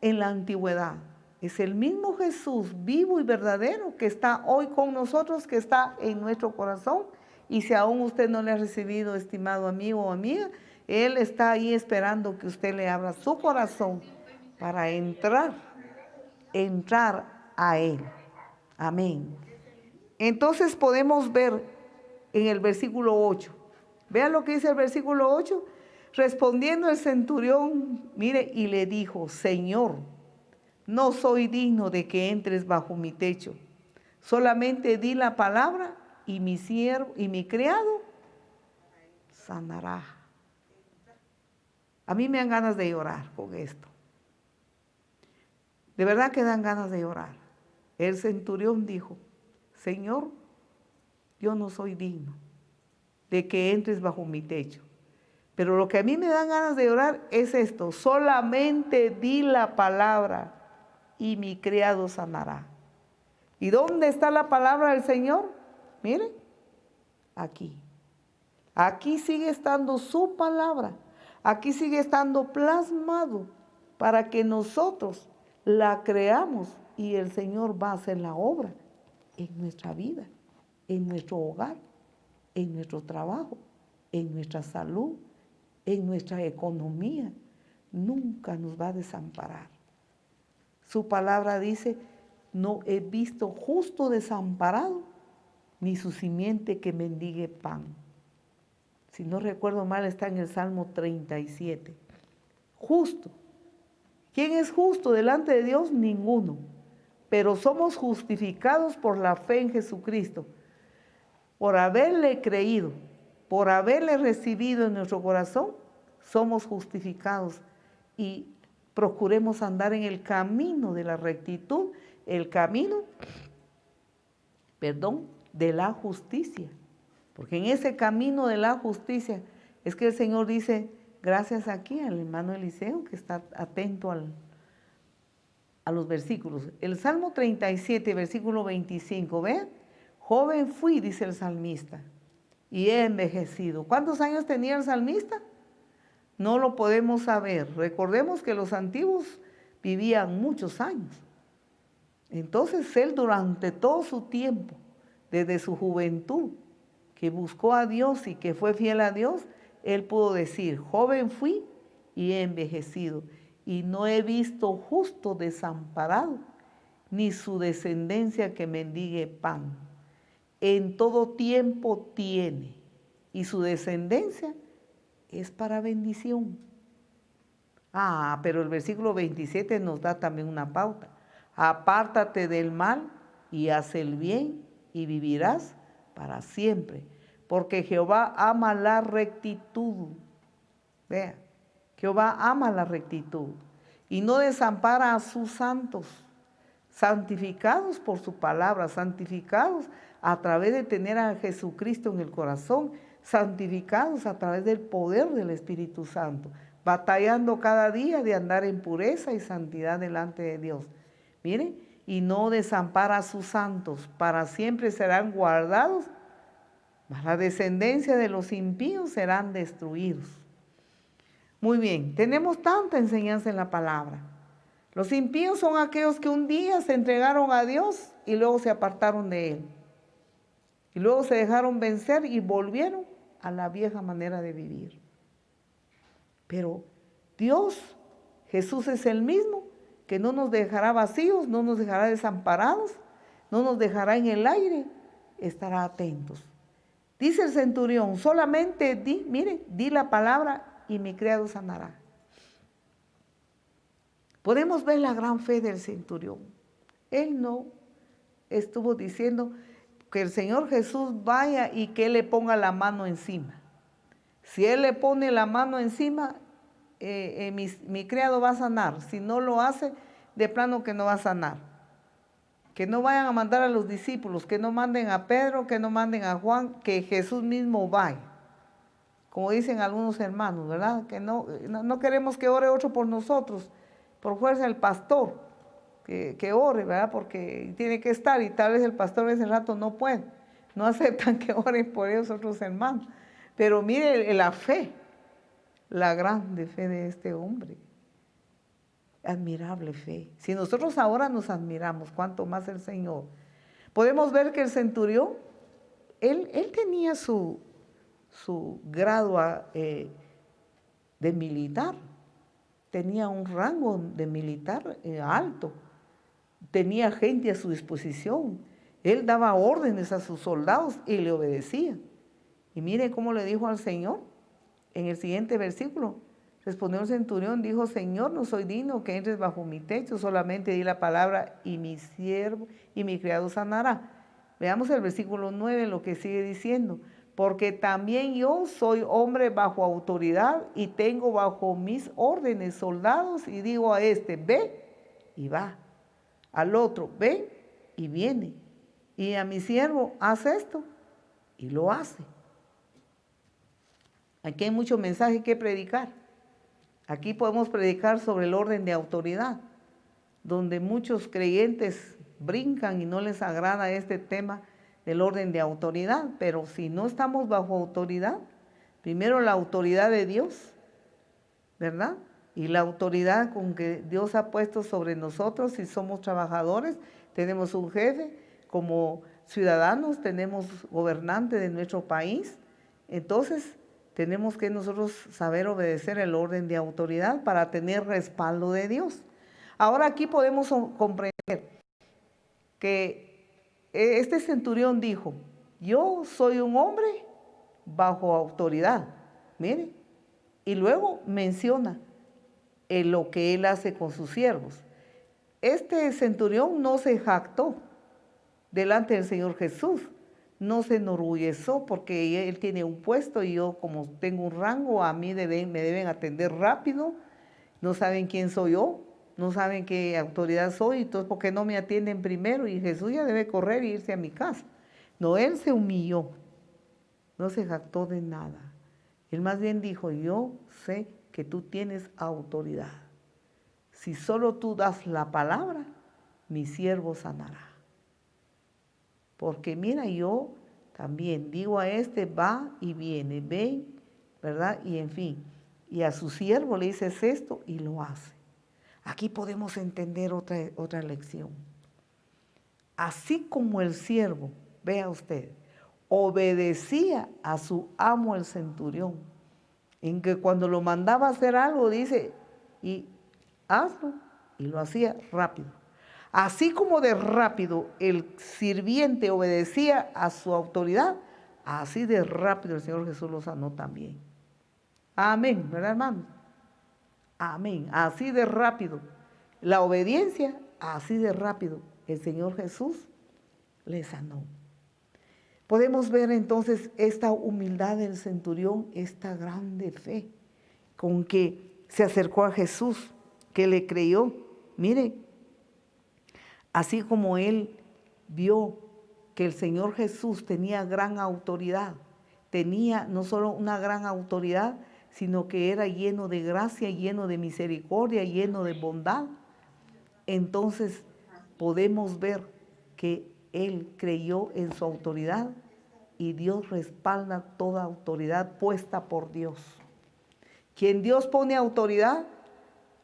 en la antigüedad. Es el mismo Jesús vivo y verdadero que está hoy con nosotros, que está en nuestro corazón. Y si aún usted no le ha recibido, estimado amigo o amiga, Él está ahí esperando que usted le abra su corazón para entrar a Él. Amén. Entonces podemos ver en el versículo 8. Vean lo que dice el versículo 8. Respondiendo el centurión, mire, y le dijo: Señor, no soy digno de que entres bajo mi techo. Solamente di la palabra y mi siervo y mi criado sanará. A mí me dan ganas de llorar con esto. De verdad que dan ganas de llorar. El centurión dijo: Señor, yo no soy digno de que entres bajo mi techo. Pero lo que a mí me dan ganas de llorar es esto: solamente di la palabra y mi criado sanará. ¿Y dónde está la palabra del Señor? Miren, aquí. Aquí sigue estando su palabra. Aquí sigue estando plasmado para que nosotros la creamos y el Señor va a hacer la obra en nuestra vida, en nuestro hogar, en nuestro trabajo, en nuestra salud, en nuestra economía. Nunca nos va a desamparar. Su palabra dice: no he visto justo desamparado, ni su simiente que mendigue pan. Si no recuerdo mal, está en el Salmo 37. Justo. ¿Quién es justo delante de Dios? Ninguno. Pero somos justificados por la fe en Jesucristo, por haberle creído, por haberle recibido en nuestro corazón. Somos justificados y procuremos andar en el camino de la rectitud, el camino, de la justicia. Porque en ese camino de la justicia es que el Señor dice, gracias aquí al hermano Eliseo que está atento a los versículos. El Salmo 37, versículo 25, ¿vean? Joven fui, dice el salmista, y he envejecido. ¿Cuántos años tenía el salmista? No lo podemos saber. Recordemos que los antiguos vivían muchos años. Entonces él durante todo su tiempo, desde su juventud, que buscó a Dios y que fue fiel a Dios, él pudo decir, joven fui y he envejecido, y no he visto justo desamparado, ni su descendencia que mendigue pan. En todo tiempo tiene, y su descendencia es para bendición. Pero el versículo 27 nos da también una pauta. Apártate del mal y haz el bien y vivirás para siempre, porque Jehová ama la rectitud. Vea, Jehová ama la rectitud y no desampara a sus santos, santificados por su palabra, santificados a través de tener a Jesucristo en el corazón, santificados a través del poder del Espíritu Santo, batallando cada día de andar en pureza y santidad delante de Dios. Miren, y no desampara a sus santos, para siempre serán guardados, mas la descendencia de los impíos serán destruidos. Muy bien, tenemos tanta enseñanza en la palabra. Los impíos son aquellos que un día se entregaron a Dios y luego se apartaron de Él. Y luego se dejaron vencer y volvieron a la vieja manera de vivir. Pero Dios, Jesús es el mismo, que no nos dejará vacíos, no nos dejará desamparados, no nos dejará en el aire, estará atentos. Dice el centurión, solamente di la palabra y mi criado sanará. Podemos ver la gran fe del centurión. Él no estuvo diciendo que el Señor Jesús vaya y que Él le ponga la mano encima. Si Él le pone la mano encima, mi criado va a sanar. Si no lo hace, de plano que no va a sanar. Que no vayan a mandar a los discípulos, que no manden a Pedro, que no manden a Juan, que Jesús mismo vaya. Como dicen algunos hermanos, ¿verdad? Que no queremos que ore otro por nosotros, por fuerza el pastor, que ore, ¿verdad? Porque tiene que estar y tal vez el pastor ese rato no puede. No aceptan que oren por ellos otros hermanos. Pero mire la fe. la grande fe de este hombre. Admirable fe. Si nosotros ahora nos admiramos, cuánto más el Señor. Podemos ver que el centurión, él tenía su grado de militar, tenía un rango de militar alto, tenía gente a su disposición, él daba órdenes a sus soldados y le obedecía. Y mire cómo le dijo al Señor en el siguiente versículo. Respondió el centurión, dijo: Señor, no soy digno que entres bajo mi techo, solamente di la palabra y mi siervo y mi criado sanará. Veamos el versículo 9, lo que sigue diciendo. Porque también yo soy hombre bajo autoridad y tengo bajo mis órdenes soldados, y digo a este, ve, y va. Al otro, ve, y viene. Y a mi siervo, haz esto, y lo hace. Aquí hay mucho mensaje que predicar. Aquí podemos predicar sobre el orden de autoridad, donde muchos creyentes brincan y no les agrada este tema del orden de autoridad, pero si no estamos bajo autoridad, primero la autoridad de Dios, ¿verdad? Y la autoridad con que Dios ha puesto sobre nosotros, si somos trabajadores, tenemos un jefe, como ciudadanos tenemos gobernante de nuestro país, entonces tenemos que nosotros saber obedecer el orden de autoridad para tener respaldo de Dios. Ahora aquí podemos comprender que este centurión dijo: yo soy un hombre bajo autoridad, mire, y luego menciona lo que él hace con sus siervos. Este centurión no se jactó delante del Señor Jesús, no se enorgulleció porque él tiene un puesto y yo, como tengo un rango, a mí me deben atender rápido, no saben quién soy yo, no saben qué autoridad soy, entonces ¿por qué no me atienden primero? Y Jesús ya debe correr e irse a mi casa. No, él se humilló, no se jactó de nada. Él más bien dijo: yo sé que tú tienes autoridad. Si solo tú das la palabra, mi siervo sanará. Porque mira, yo también digo a este, va y viene, ven, ¿verdad? Y en fin, y a su siervo le dices esto y lo hace. Aquí podemos entender otra lección. Así como el siervo, vea usted, obedecía a su amo el centurión, en que cuando lo mandaba a hacer algo dice, y hazlo, y lo hacía rápido. Así como de rápido el sirviente obedecía a su autoridad, así de rápido el Señor Jesús lo sanó también. Amén, ¿verdad, hermano? Amén. Así de rápido. La obediencia, así de rápido el Señor Jesús le sanó. Podemos ver entonces esta humildad del centurión, esta grande fe con que se acercó a Jesús, que le creyó. Mire, así como él vio que el Señor Jesús tenía gran autoridad, tenía no solo una gran autoridad, sino que era lleno de gracia, lleno de misericordia, lleno de bondad. Entonces podemos ver que él creyó en su autoridad y Dios respalda toda autoridad puesta por Dios. Quien Dios pone autoridad,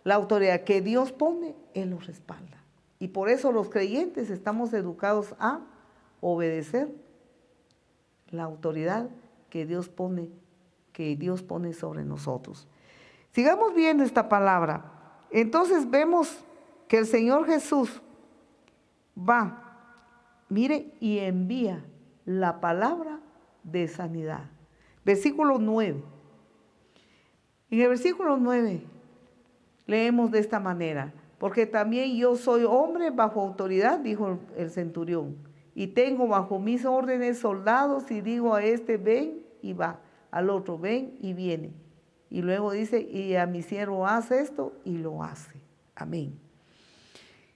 la autoridad que Dios pone, Él lo respalda. Y por eso los creyentes estamos educados a obedecer la autoridad que Dios pone sobre nosotros. Sigamos viendo esta palabra. Entonces vemos que el Señor Jesús va, mire, y envía la palabra de sanidad. Versículo 9. En el versículo 9 leemos de esta manera: porque también yo soy hombre bajo autoridad, dijo el centurión, y tengo bajo mis órdenes soldados, y digo a este, ven, y va, al otro, ven, y viene. Y luego dice, y a mi siervo haz esto, y lo hace. Amén.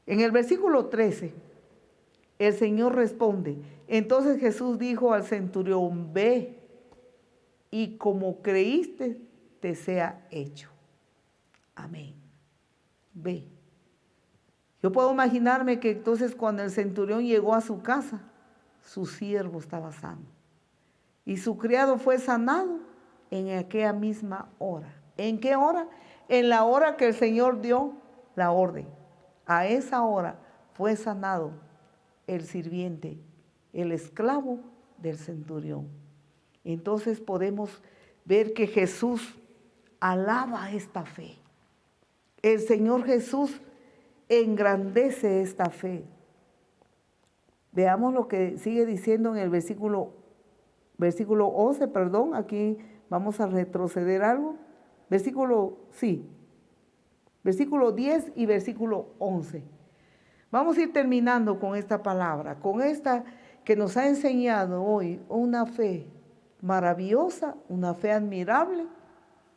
En el versículo 13, el Señor responde: entonces Jesús dijo al centurión, ve, y como creíste, te sea hecho. Amén. Ve. Yo puedo imaginarme que entonces cuando el centurión llegó a su casa, su siervo estaba sano. Y su criado fue sanado en aquella misma hora. ¿En qué hora? En la hora que el Señor dio la orden. A esa hora fue sanado el sirviente, el esclavo del centurión. Entonces podemos ver que Jesús alaba esta fe. El Señor Jesús engrandece esta fe. Veamos lo que sigue diciendo en el versículo 11, aquí vamos a retroceder algo. Versículo 10 y versículo 11. Vamos a ir terminando con esta palabra, con esta que nos ha enseñado hoy una fe maravillosa, una fe admirable,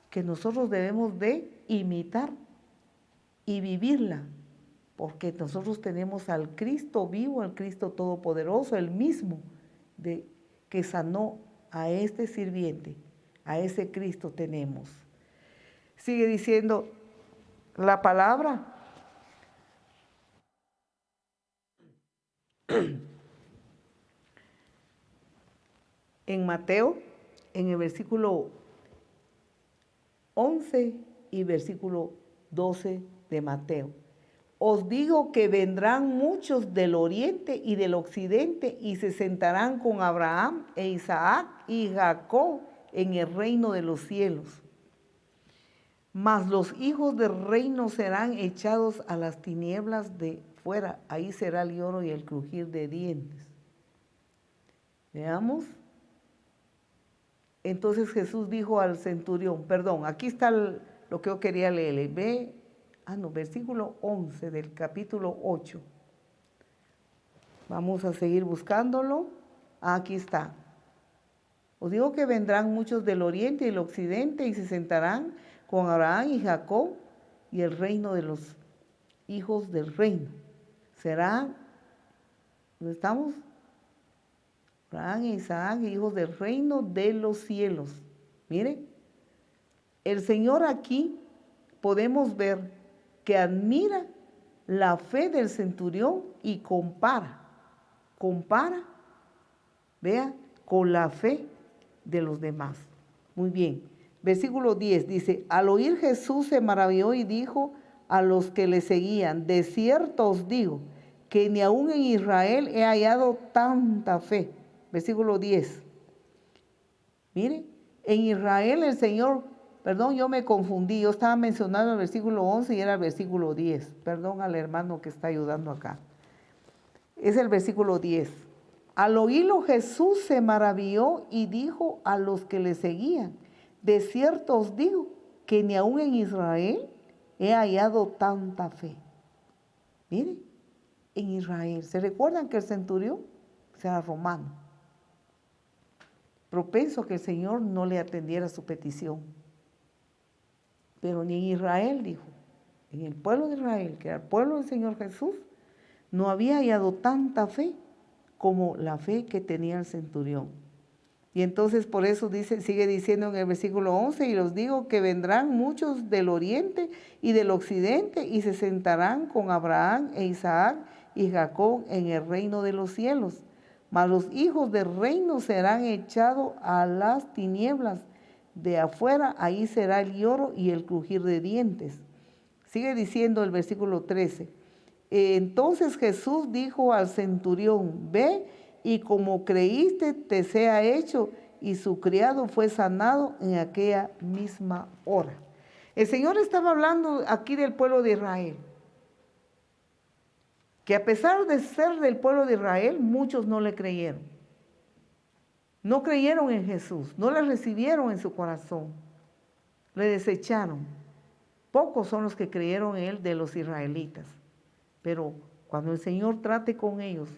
que nosotros debemos de imitar y vivirla, porque nosotros tenemos al Cristo vivo, al Cristo todopoderoso, el mismo que sanó a este sirviente, a ese Cristo tenemos. Sigue diciendo la palabra. En Mateo, en el versículo 11 y versículo 12 de Mateo. Os digo que vendrán muchos del oriente y del occidente y se sentarán con Abraham e Isaac y Jacob en el reino de los cielos. Mas los hijos del reino serán echados a las tinieblas de fuera. Ahí será el lloro y el crujir de dientes. Veamos. Entonces Jesús dijo al centurión, aquí está lo que yo quería leer. Versículo 11 del capítulo 8. Vamos a seguir buscándolo. Aquí está. Os digo que vendrán muchos del oriente y del occidente y se sentarán con Abraham y Jacob y el reino de los hijos del reino. Será, ¿dónde estamos? Abraham e Isaac, hijos del reino de los cielos. Miren, el Señor aquí podemos ver que admira la fe del centurión y compara, vea, con la fe de los demás. Muy bien, versículo 10 dice, al oír Jesús se maravilló y dijo a los que le seguían, de cierto os digo, que ni aún en Israel he hallado tanta fe. Versículo 10. Mire, en Israel el Señor, yo me confundí, yo estaba mencionando el versículo 11 y era el versículo 10. Perdón al hermano que está ayudando acá. Es el versículo 10. Al oírlo Jesús se maravilló y dijo a los que le seguían, de cierto os digo, que ni aún en Israel he hallado tanta fe. Mire, en Israel, ¿se recuerdan que el centurión era romano? Propenso que el Señor no le atendiera su petición. Pero ni en Israel, dijo, en el pueblo de Israel, que era el pueblo del Señor Jesús, no había hallado tanta fe como la fe que tenía el centurión. Y entonces por eso sigue diciendo en el versículo 11, y os digo que vendrán muchos del oriente y del occidente y se sentarán con Abraham e Isaac y Jacob en el reino de los cielos. Mas los hijos del reino serán echados a las tinieblas de afuera, ahí será el lloro y el crujir de dientes. Sigue diciendo el versículo 13. Entonces Jesús dijo al centurión, ve y como creíste te sea hecho, y su criado fue sanado en aquella misma hora. El Señor estaba hablando aquí del pueblo de Israel, que a pesar de ser del pueblo de Israel, muchos no le creyeron. No creyeron en Jesús, no le recibieron en su corazón, le desecharon. Pocos son los que creyeron en él de los israelitas, pero cuando el Señor trate con ellos,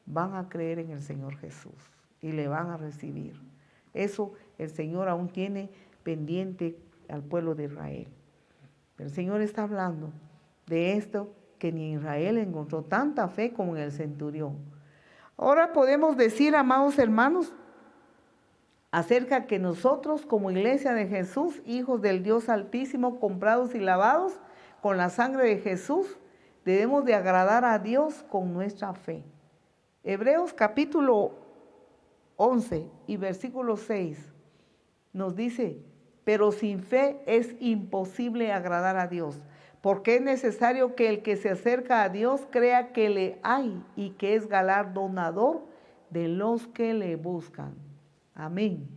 van a creer en el Señor Jesús y le van a recibir. Eso el Señor aún tiene pendiente al pueblo de Israel. Pero el Señor está hablando de esto, que ni Israel encontró tanta fe como en el centurión. Ahora podemos decir, amados hermanos, acerca que nosotros como iglesia de Jesús, hijos del Dios Altísimo, comprados y lavados con la sangre de Jesús, debemos de agradar a Dios con nuestra fe. Hebreos capítulo 11 y versículo 6 nos dice pero sin fe es imposible agradar a Dios, porque es necesario que el que se acerca a Dios crea que le hay y que es galardonador de los que le buscan. Amén.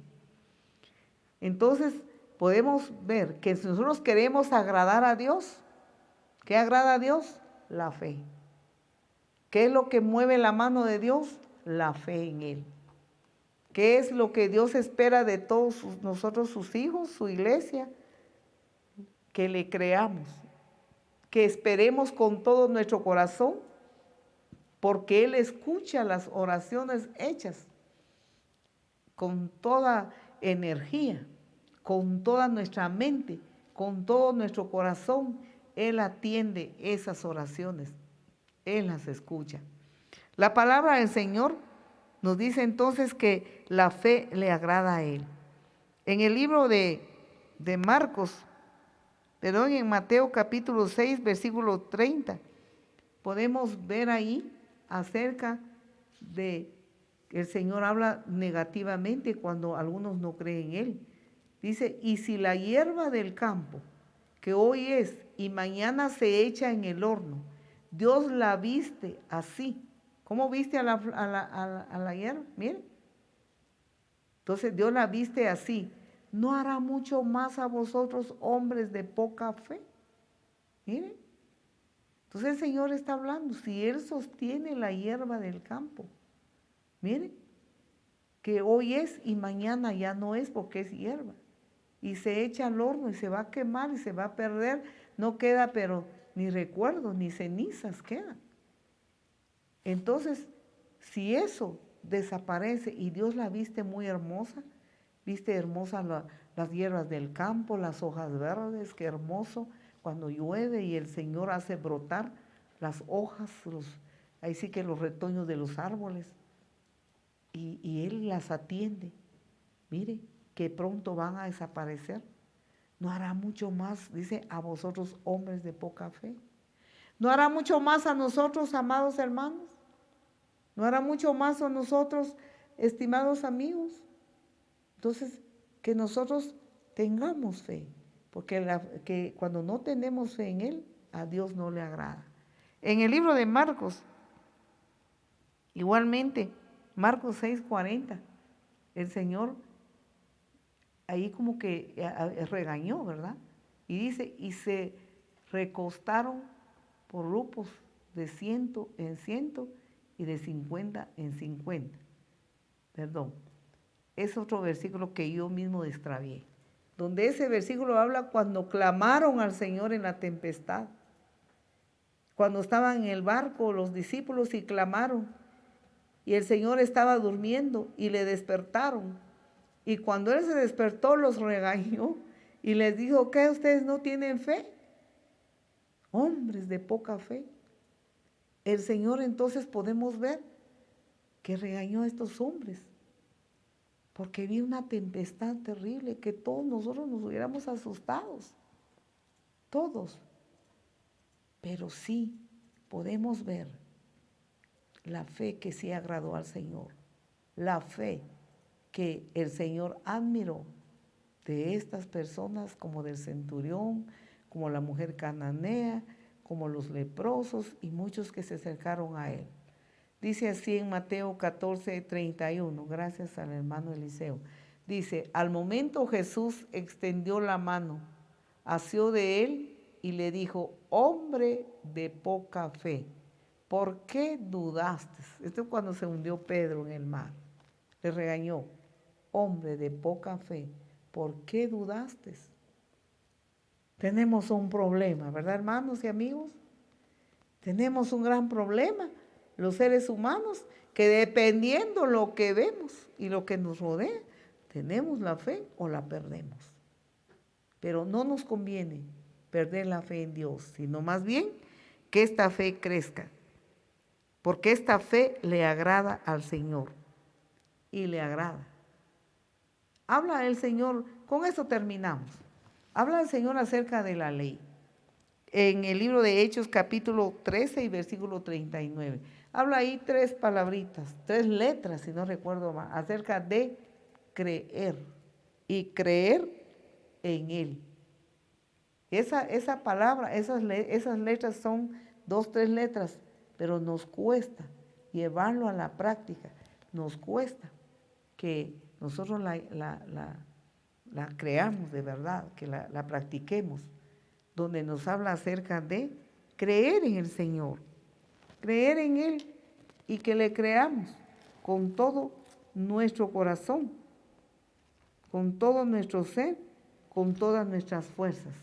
Entonces podemos ver que si nosotros queremos agradar a Dios, ¿qué agrada a Dios? La fe. ¿Qué es lo que mueve la mano de Dios? La fe en Él. ¿Qué es lo que Dios espera de todos nosotros, sus hijos, su iglesia? Que le creamos, que esperemos con todo nuestro corazón, porque Él escucha las oraciones hechas con toda energía, con toda nuestra mente, con todo nuestro corazón. Él atiende esas oraciones, Él las escucha. La palabra del Señor nos dice entonces que la fe le agrada a Él. En el libro de Marcos, en Mateo capítulo 6, versículo 30, podemos ver ahí acerca de que el Señor habla negativamente cuando algunos no creen en Él. Dice, y si la hierba del campo, que hoy es y mañana se echa en el horno, Dios la viste así. ¿Cómo viste a la hierba? Miren. Entonces Dios la viste así. ¿No hará mucho más a vosotros, hombres de poca fe? Miren. Entonces el Señor está hablando, si Él sostiene la hierba del campo, miren, que hoy es y mañana ya no es porque es hierba. Y se echa al horno y se va a quemar y se va a perder, no queda pero ni recuerdos ni cenizas quedan. Entonces, si eso desaparece y Dios la viste muy hermosa, viste hermosas las hierbas del campo, las hojas verdes, qué hermoso, cuando llueve y el Señor hace brotar las hojas, ahí sí que los retoños de los árboles, y Él las atiende. Mire, que pronto van a desaparecer. ¿No hará mucho más, dice, a vosotros hombres de poca fe? ¿No hará mucho más a nosotros, amados hermanos? ¿No hará mucho más a nosotros, estimados amigos? Entonces, que nosotros tengamos fe, porque que cuando no tenemos fe en Él, a Dios no le agrada. En el libro de Marcos, igualmente, Marcos 6:40, el Señor ahí como que regañó, ¿verdad? Y dice, y se recostaron por grupos de 100 en 100 y de 50 en 50. Perdón, es otro versículo que yo mismo extravié, donde ese versículo habla cuando clamaron al Señor en la tempestad, cuando estaban en el barco los discípulos y clamaron, y el Señor estaba durmiendo y le despertaron. Y cuando Él se despertó, los regañó y les dijo, ¿qué ustedes no tienen fe? Hombres de poca fe. El Señor entonces podemos ver que regañó a estos hombres, porque vi una tempestad terrible que todos nosotros nos hubiéramos asustados, todos. Pero sí podemos ver la fe que sí agradó al Señor, la fe que el Señor admiró de estas personas, como del centurión, como la mujer cananea, como los leprosos y muchos que se acercaron a Él. Dice así en Mateo 14:31, gracias al hermano Eliseo. Dice, al momento Jesús extendió la mano, asió de él y le dijo, hombre de poca fe, ¿por qué dudaste? Esto es cuando se hundió Pedro en el mar. Le regañó, hombre de poca fe, ¿por qué dudaste? Tenemos un problema, ¿verdad, hermanos y amigos? Tenemos un gran problema, los seres humanos, que dependiendo lo que vemos y lo que nos rodea, tenemos la fe o la perdemos. Pero no nos conviene perder la fe en Dios, sino más bien que esta fe crezca, porque esta fe le agrada al Señor y le agrada. Habla el Señor, con eso terminamos. Habla el Señor acerca de la ley. En el libro de Hechos capítulo 13 y versículo 39. Habla ahí 3 palabritas, 3 letras, si no recuerdo mal, acerca de creer. Y creer en Él. Esa palabra, esas letras son 2, 3 letras, pero nos cuesta llevarlo a la práctica, nos cuesta que nosotros la creamos de verdad, que la practiquemos, donde nos habla acerca de creer en el Señor, creer en Él y que le creamos con todo nuestro corazón, con todo nuestro ser, con todas nuestras fuerzas.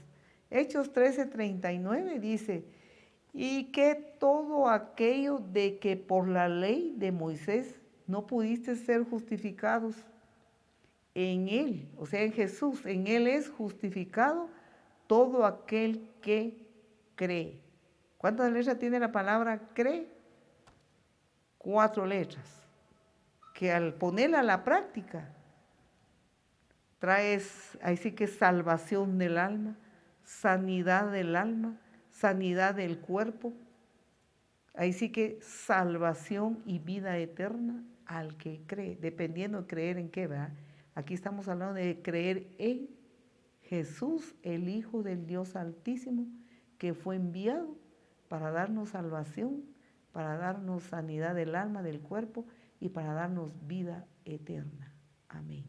Hechos 13:39 dice, y que todo aquello de que por la ley de Moisés no pudiste ser justificados, en Él, o sea, en Jesús, en Él es justificado todo aquel que cree. ¿Cuántas letras tiene la palabra cree? 4 letras, que al ponerla a la práctica, traes, ahí sí que salvación del alma, sanidad del alma, sanidad del cuerpo, ahí sí que salvación y vida eterna al que cree, dependiendo de creer en qué, ¿verdad? Aquí estamos hablando de creer en Jesús, el Hijo del Dios Altísimo, que fue enviado para darnos salvación, para darnos sanidad del alma, del cuerpo y para darnos vida eterna. Amén.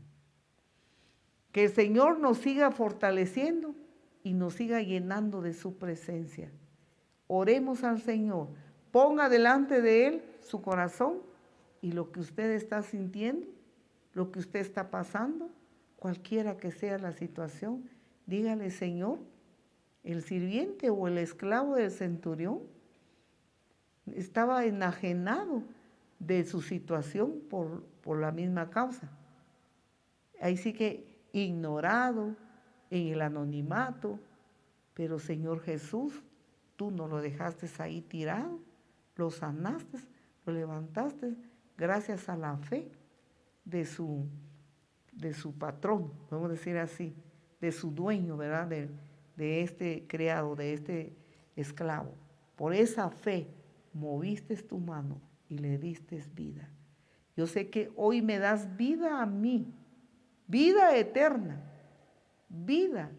Que el Señor nos siga fortaleciendo y nos siga llenando de su presencia. Oremos al Señor. Ponga delante de Él su corazón y lo que usted está sintiendo, lo que usted está pasando, cualquiera que sea la situación, dígale, Señor, el sirviente o el esclavo del centurión estaba enajenado de su situación por la misma causa. Ahí sí que ignorado, en el anonimato, pero Señor Jesús, tú no lo dejaste ahí tirado, lo sanaste, lo levantaste gracias a la fe de su patrón, podemos decir así, de su dueño, ¿verdad? De este criado, de este esclavo. Por esa fe moviste tu mano y le diste vida. Yo sé que hoy me das vida a mí, vida eterna, vida,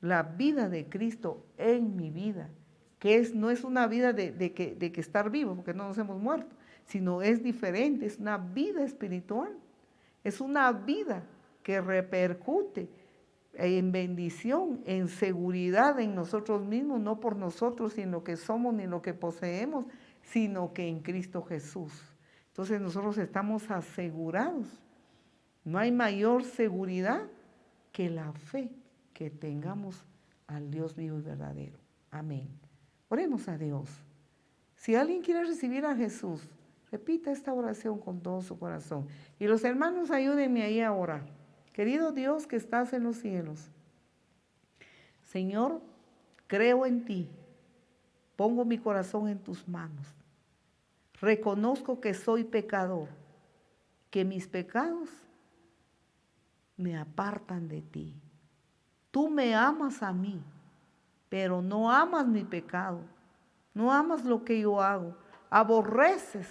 la vida de Cristo en mi vida, que no es una vida de que estar vivo, porque no nos hemos muerto, sino es diferente, es una vida espiritual. Es una vida que repercute en bendición, en seguridad en nosotros mismos, no por nosotros, ni en lo que somos, ni en lo que poseemos, sino que en Cristo Jesús. Entonces nosotros estamos asegurados. No hay mayor seguridad que la fe que tengamos al Dios vivo y verdadero. Amén. Oremos a Dios. Si alguien quiere recibir a Jesús, repita esta oración con todo su corazón. Y los hermanos, ayúdenme ahí a orar. Querido Dios que estás en los cielos, Señor, creo en ti. Pongo mi corazón en tus manos. Reconozco que soy pecador, que mis pecados me apartan de ti. Tú me amas a mí, pero no amas mi pecado. No amas lo que yo hago. Aborreces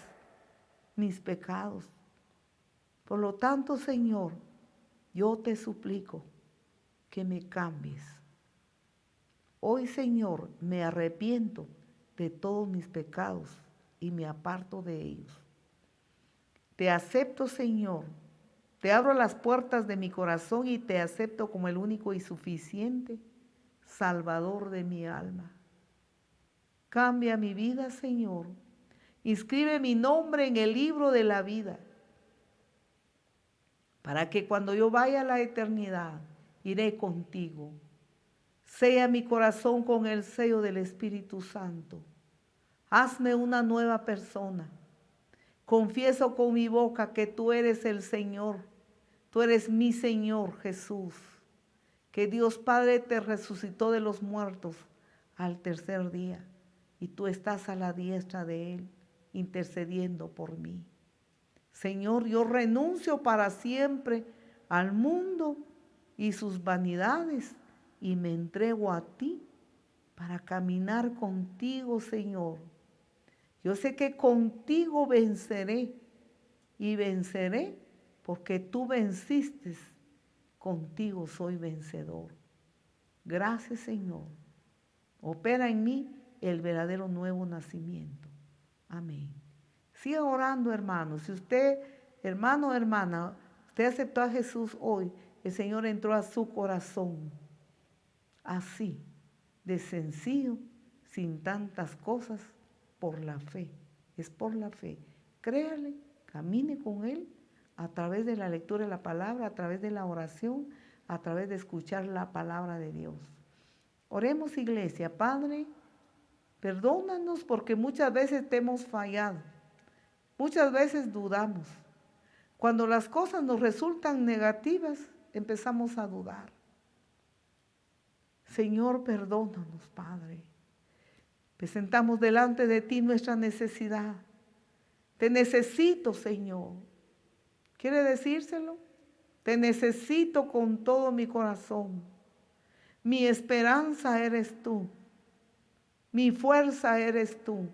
mis pecados. Por lo tanto, Señor, yo te suplico que me cambies. Hoy, Señor, me arrepiento de todos mis pecados y me aparto de ellos. Te acepto, Señor. Te abro las puertas de mi corazón y te acepto como el único y suficiente Salvador de mi alma. Cambia mi vida, Señor. Inscribe mi nombre en el libro de la vida, para que cuando yo vaya a la eternidad, iré contigo. Sella mi corazón con el sello del Espíritu Santo. Hazme una nueva persona. Confieso con mi boca que tú eres el Señor. Tú eres mi Señor Jesús. Que Dios Padre te resucitó de los muertos al tercer día. Y tú estás a la diestra de Él, intercediendo por mí. Señor, yo renuncio para siempre al mundo y sus vanidades y me entrego a ti para caminar contigo, Señor. Yo sé que contigo venceré y venceré porque tú venciste contigo soy vencedor. Gracias, Señor. Opera en mí el verdadero nuevo nacimiento. Amén. Siga orando, hermano. Si usted, hermano o hermana, usted aceptó a Jesús hoy, el Señor entró a su corazón. Así, de sencillo, sin tantas cosas, por la fe. Es por la fe. Créale, camine con Él a través de la lectura de la palabra, a través de la oración, a través de escuchar la palabra de Dios. Oremos, iglesia. Padre, perdónanos porque muchas veces te hemos fallado. Muchas veces dudamos. Cuando las cosas nos resultan negativas, empezamos a dudar. Señor, perdónanos, Padre. Presentamos delante de ti nuestra necesidad. Te necesito, Señor. ¿Quiere decírselo? Te necesito con todo mi corazón. Mi esperanza eres tú. Mi fuerza eres tú.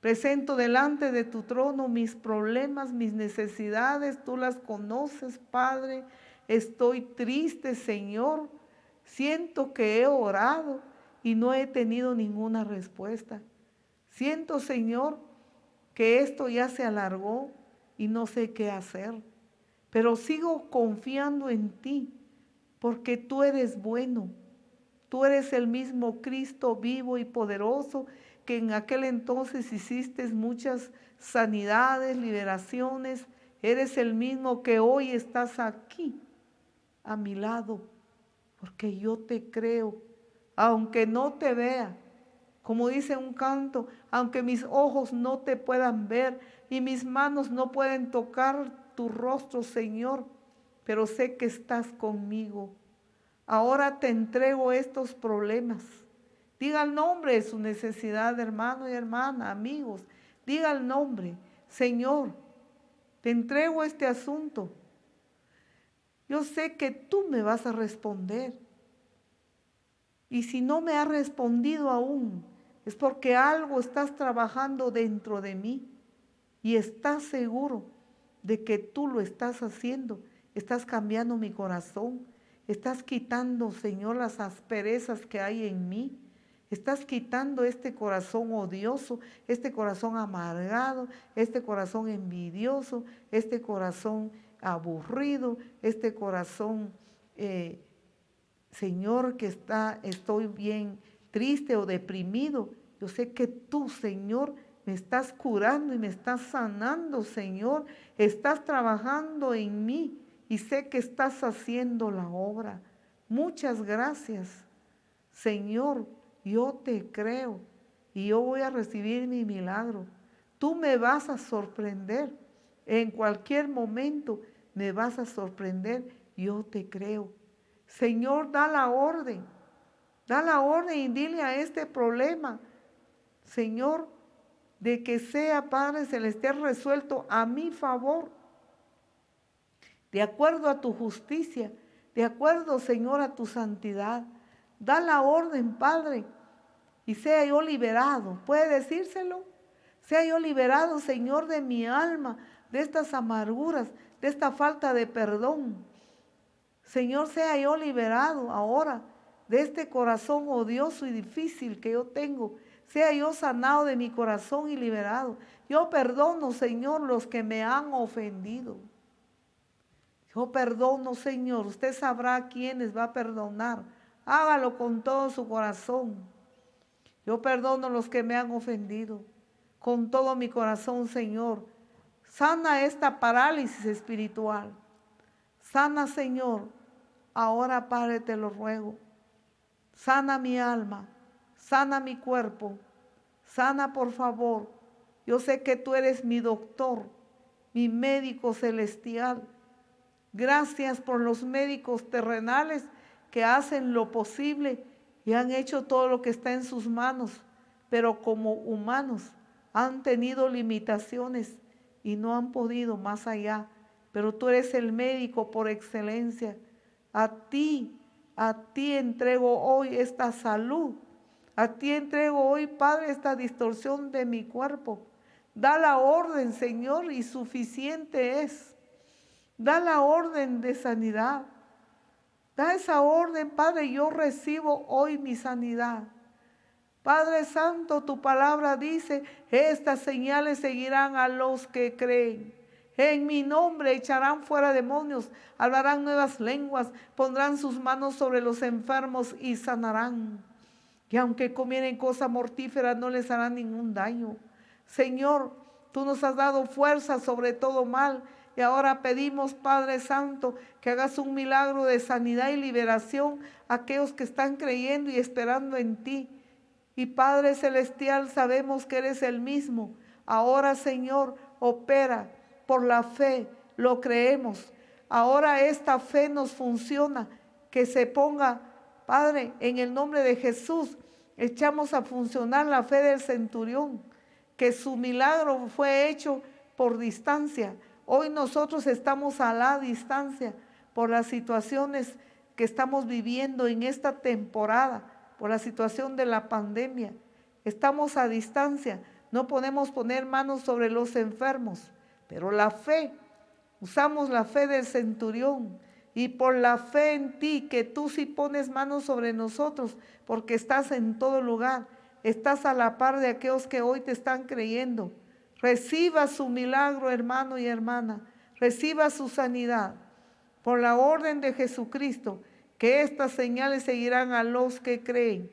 Presento delante de tu trono mis problemas, mis necesidades. Tú las conoces, Padre. Estoy triste, Señor. Siento que he orado y no he tenido ninguna respuesta. Siento, Señor, que esto ya se alargó y no sé qué hacer. Pero sigo confiando en ti, porque tú eres bueno. Tú eres el mismo Cristo vivo y poderoso que en aquel entonces hiciste muchas sanidades, liberaciones. Eres el mismo que hoy estás aquí a mi lado, porque yo te creo, aunque no te vea. Como dice un canto, aunque mis ojos no te puedan ver y mis manos no pueden tocar tu rostro, Señor, pero sé que estás conmigo. Ahora te entrego estos problemas. Diga el nombre de su necesidad, hermano y hermana, amigos. Diga el nombre. Señor, te entrego este asunto. Yo sé que tú me vas a responder. Y si no me has respondido aún, es porque algo estás trabajando dentro de mí. Y estás seguro de que tú lo estás haciendo. Estás cambiando mi corazón. Estás quitando, Señor, las asperezas que hay en mí. Estás quitando este corazón odioso, este corazón amargado, este corazón envidioso, este corazón aburrido, este corazón, Señor, que estoy bien triste o deprimido. Yo sé que tú, Señor, me estás curando y me estás sanando, Señor. Estás trabajando en mí. Y sé que estás haciendo la obra. Muchas gracias, Señor. Yo te creo y yo voy a recibir mi milagro. Tú me vas a sorprender. En cualquier momento me vas a sorprender. Yo te creo. Señor, da la orden. Da la orden y dile a este problema, Señor, de que sea, Padre Celestial, resuelto a mi favor, de acuerdo a tu justicia, de acuerdo, Señor, a tu santidad. Da la orden, Padre, y sea yo liberado. ¿Puede decírselo? Sea yo liberado, Señor, de mi alma, de estas amarguras, de esta falta de perdón. Señor, sea yo liberado ahora de este corazón odioso y difícil que yo tengo. Sea yo sanado de mi corazón y liberado. Yo perdono, Señor, los que me han ofendido. Yo perdono, Señor. Usted sabrá a quiénes va a perdonar. Hágalo con todo su corazón. Yo perdono los que me han ofendido. Con todo mi corazón, Señor. Sana esta parálisis espiritual. Sana, Señor. Ahora, Padre, te lo ruego. Sana mi alma. Sana mi cuerpo. Sana, por favor. Yo sé que tú eres mi doctor, mi médico celestial. Gracias por los médicos terrenales que hacen lo posible y han hecho todo lo que está en sus manos, pero como humanos han tenido limitaciones y no han podido más allá. Pero tú eres el médico por excelencia. A ti entrego hoy esta salud. A ti entrego hoy, Padre, esta distorsión de mi cuerpo. Da la orden, Señor, y suficiente es. Da la orden de sanidad. Da esa orden, Padre, yo recibo hoy mi sanidad. Padre Santo, tu palabra dice, estas señales seguirán a los que creen. En mi nombre echarán fuera demonios, hablarán nuevas lenguas, pondrán sus manos sobre los enfermos y sanarán. Y aunque comieren cosas mortíferas, no les harán ningún daño. Señor, tú nos has dado fuerza sobre todo mal. Y ahora pedimos, Padre Santo, que hagas un milagro de sanidad y liberación a aquellos que están creyendo y esperando en ti. Y Padre Celestial, sabemos que eres el mismo. Ahora, Señor, opera por la fe, lo creemos. Ahora esta fe nos funciona, que se ponga, Padre, en el nombre de Jesús, echamos a funcionar la fe del centurión, que su milagro fue hecho por distancia. Hoy nosotros estamos a la distancia por las situaciones que estamos viviendo en esta temporada, por la situación de la pandemia. Estamos a distancia, no podemos poner manos sobre los enfermos, pero la fe, usamos la fe del centurión, y por la fe en ti, que tú sí pones manos sobre nosotros, porque estás en todo lugar, estás a la par de aquellos que hoy te están creyendo. Reciba su milagro, hermano y hermana, reciba su sanidad. Por la orden de Jesucristo, que estas señales seguirán a los que creen.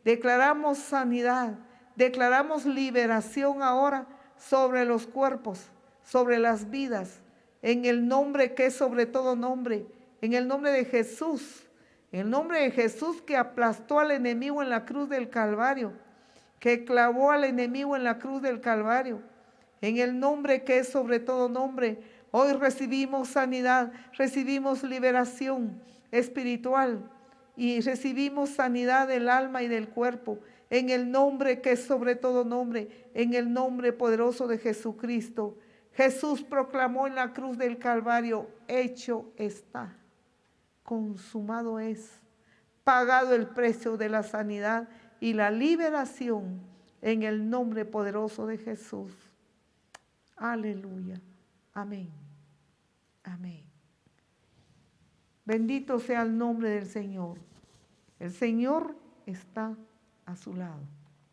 Declaramos sanidad, declaramos liberación ahora sobre los cuerpos, sobre las vidas, en el nombre que es sobre todo nombre, en el nombre de Jesús, en el nombre de Jesús, que aplastó al enemigo en la cruz del Calvario, que clavó al enemigo en la cruz del Calvario, en el nombre que es sobre todo nombre. Hoy recibimos sanidad, recibimos liberación espiritual y recibimos sanidad del alma y del cuerpo, en el nombre que es sobre todo nombre, en el nombre poderoso de Jesucristo. Jesús proclamó en la cruz del Calvario: hecho está, consumado es, pagado el precio de la sanidad y la liberación, en el nombre poderoso de Jesús. Aleluya. Amén. Amén. Bendito sea el nombre del Señor. El Señor está a su lado,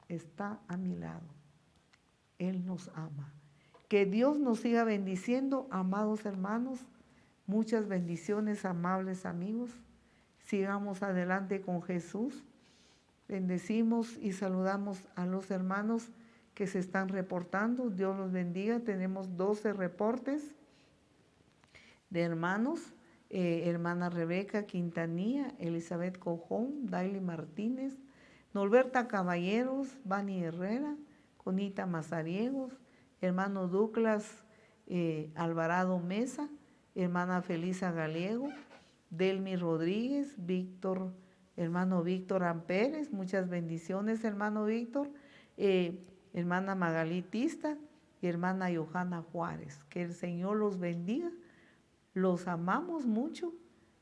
está a mi lado. Él nos ama. Que Dios nos siga bendiciendo, amados hermanos. Muchas bendiciones, amables amigos. Sigamos adelante con Jesús. Bendecimos y saludamos a los hermanos que se están reportando. Dios los bendiga. Tenemos 12 reportes de hermanos. Hermana Rebeca Quintanilla, Elizabeth Cojón, Daily Martínez, Norberta Caballeros, Bani Herrera, Conita Mazariegos, hermano Douglas Alvarado Mesa, hermana Felisa Gallego, Delmi Rodríguez, Víctor, hermano Víctor Amperes, muchas bendiciones, hermano Víctor, hermana Magalí Tista y hermana Johanna Juárez. Que el Señor los bendiga. Los amamos mucho,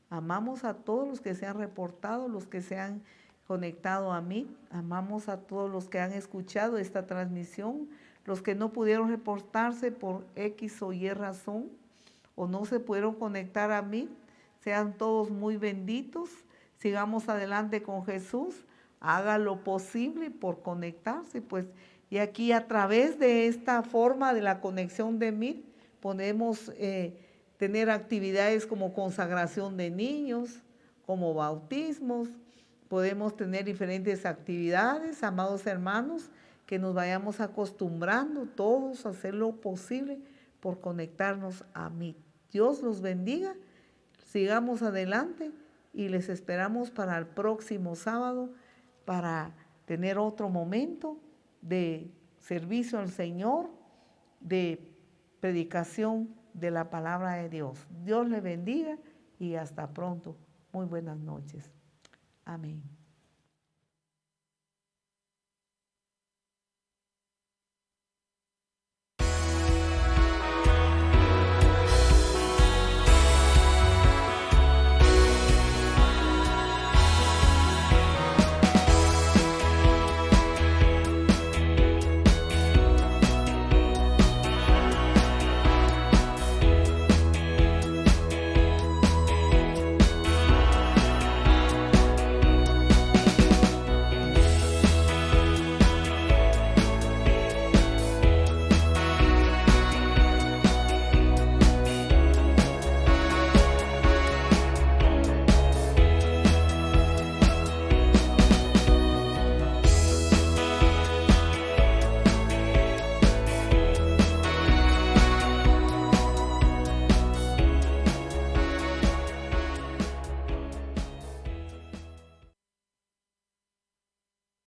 amamos a todos los que se han reportado, los que se han conectado a mí, amamos a todos los que han escuchado esta transmisión, los que no pudieron reportarse por X o Y razón o no se pudieron conectar a mí, sean todos muy benditos, sigamos adelante con Jesús, haga lo posible por conectarse, pues, y aquí a través de esta forma de la conexión de mí podemos tener actividades como consagración de niños, como bautismos, podemos tener diferentes actividades, amados hermanos, que nos vayamos acostumbrando todos a hacer lo posible por conectarnos a mí. Dios los bendiga, sigamos adelante y les esperamos para el próximo sábado para tener otro momento de servicio al Señor, de predicación de la palabra de Dios. Dios le bendiga y hasta pronto. Muy buenas noches. Amén.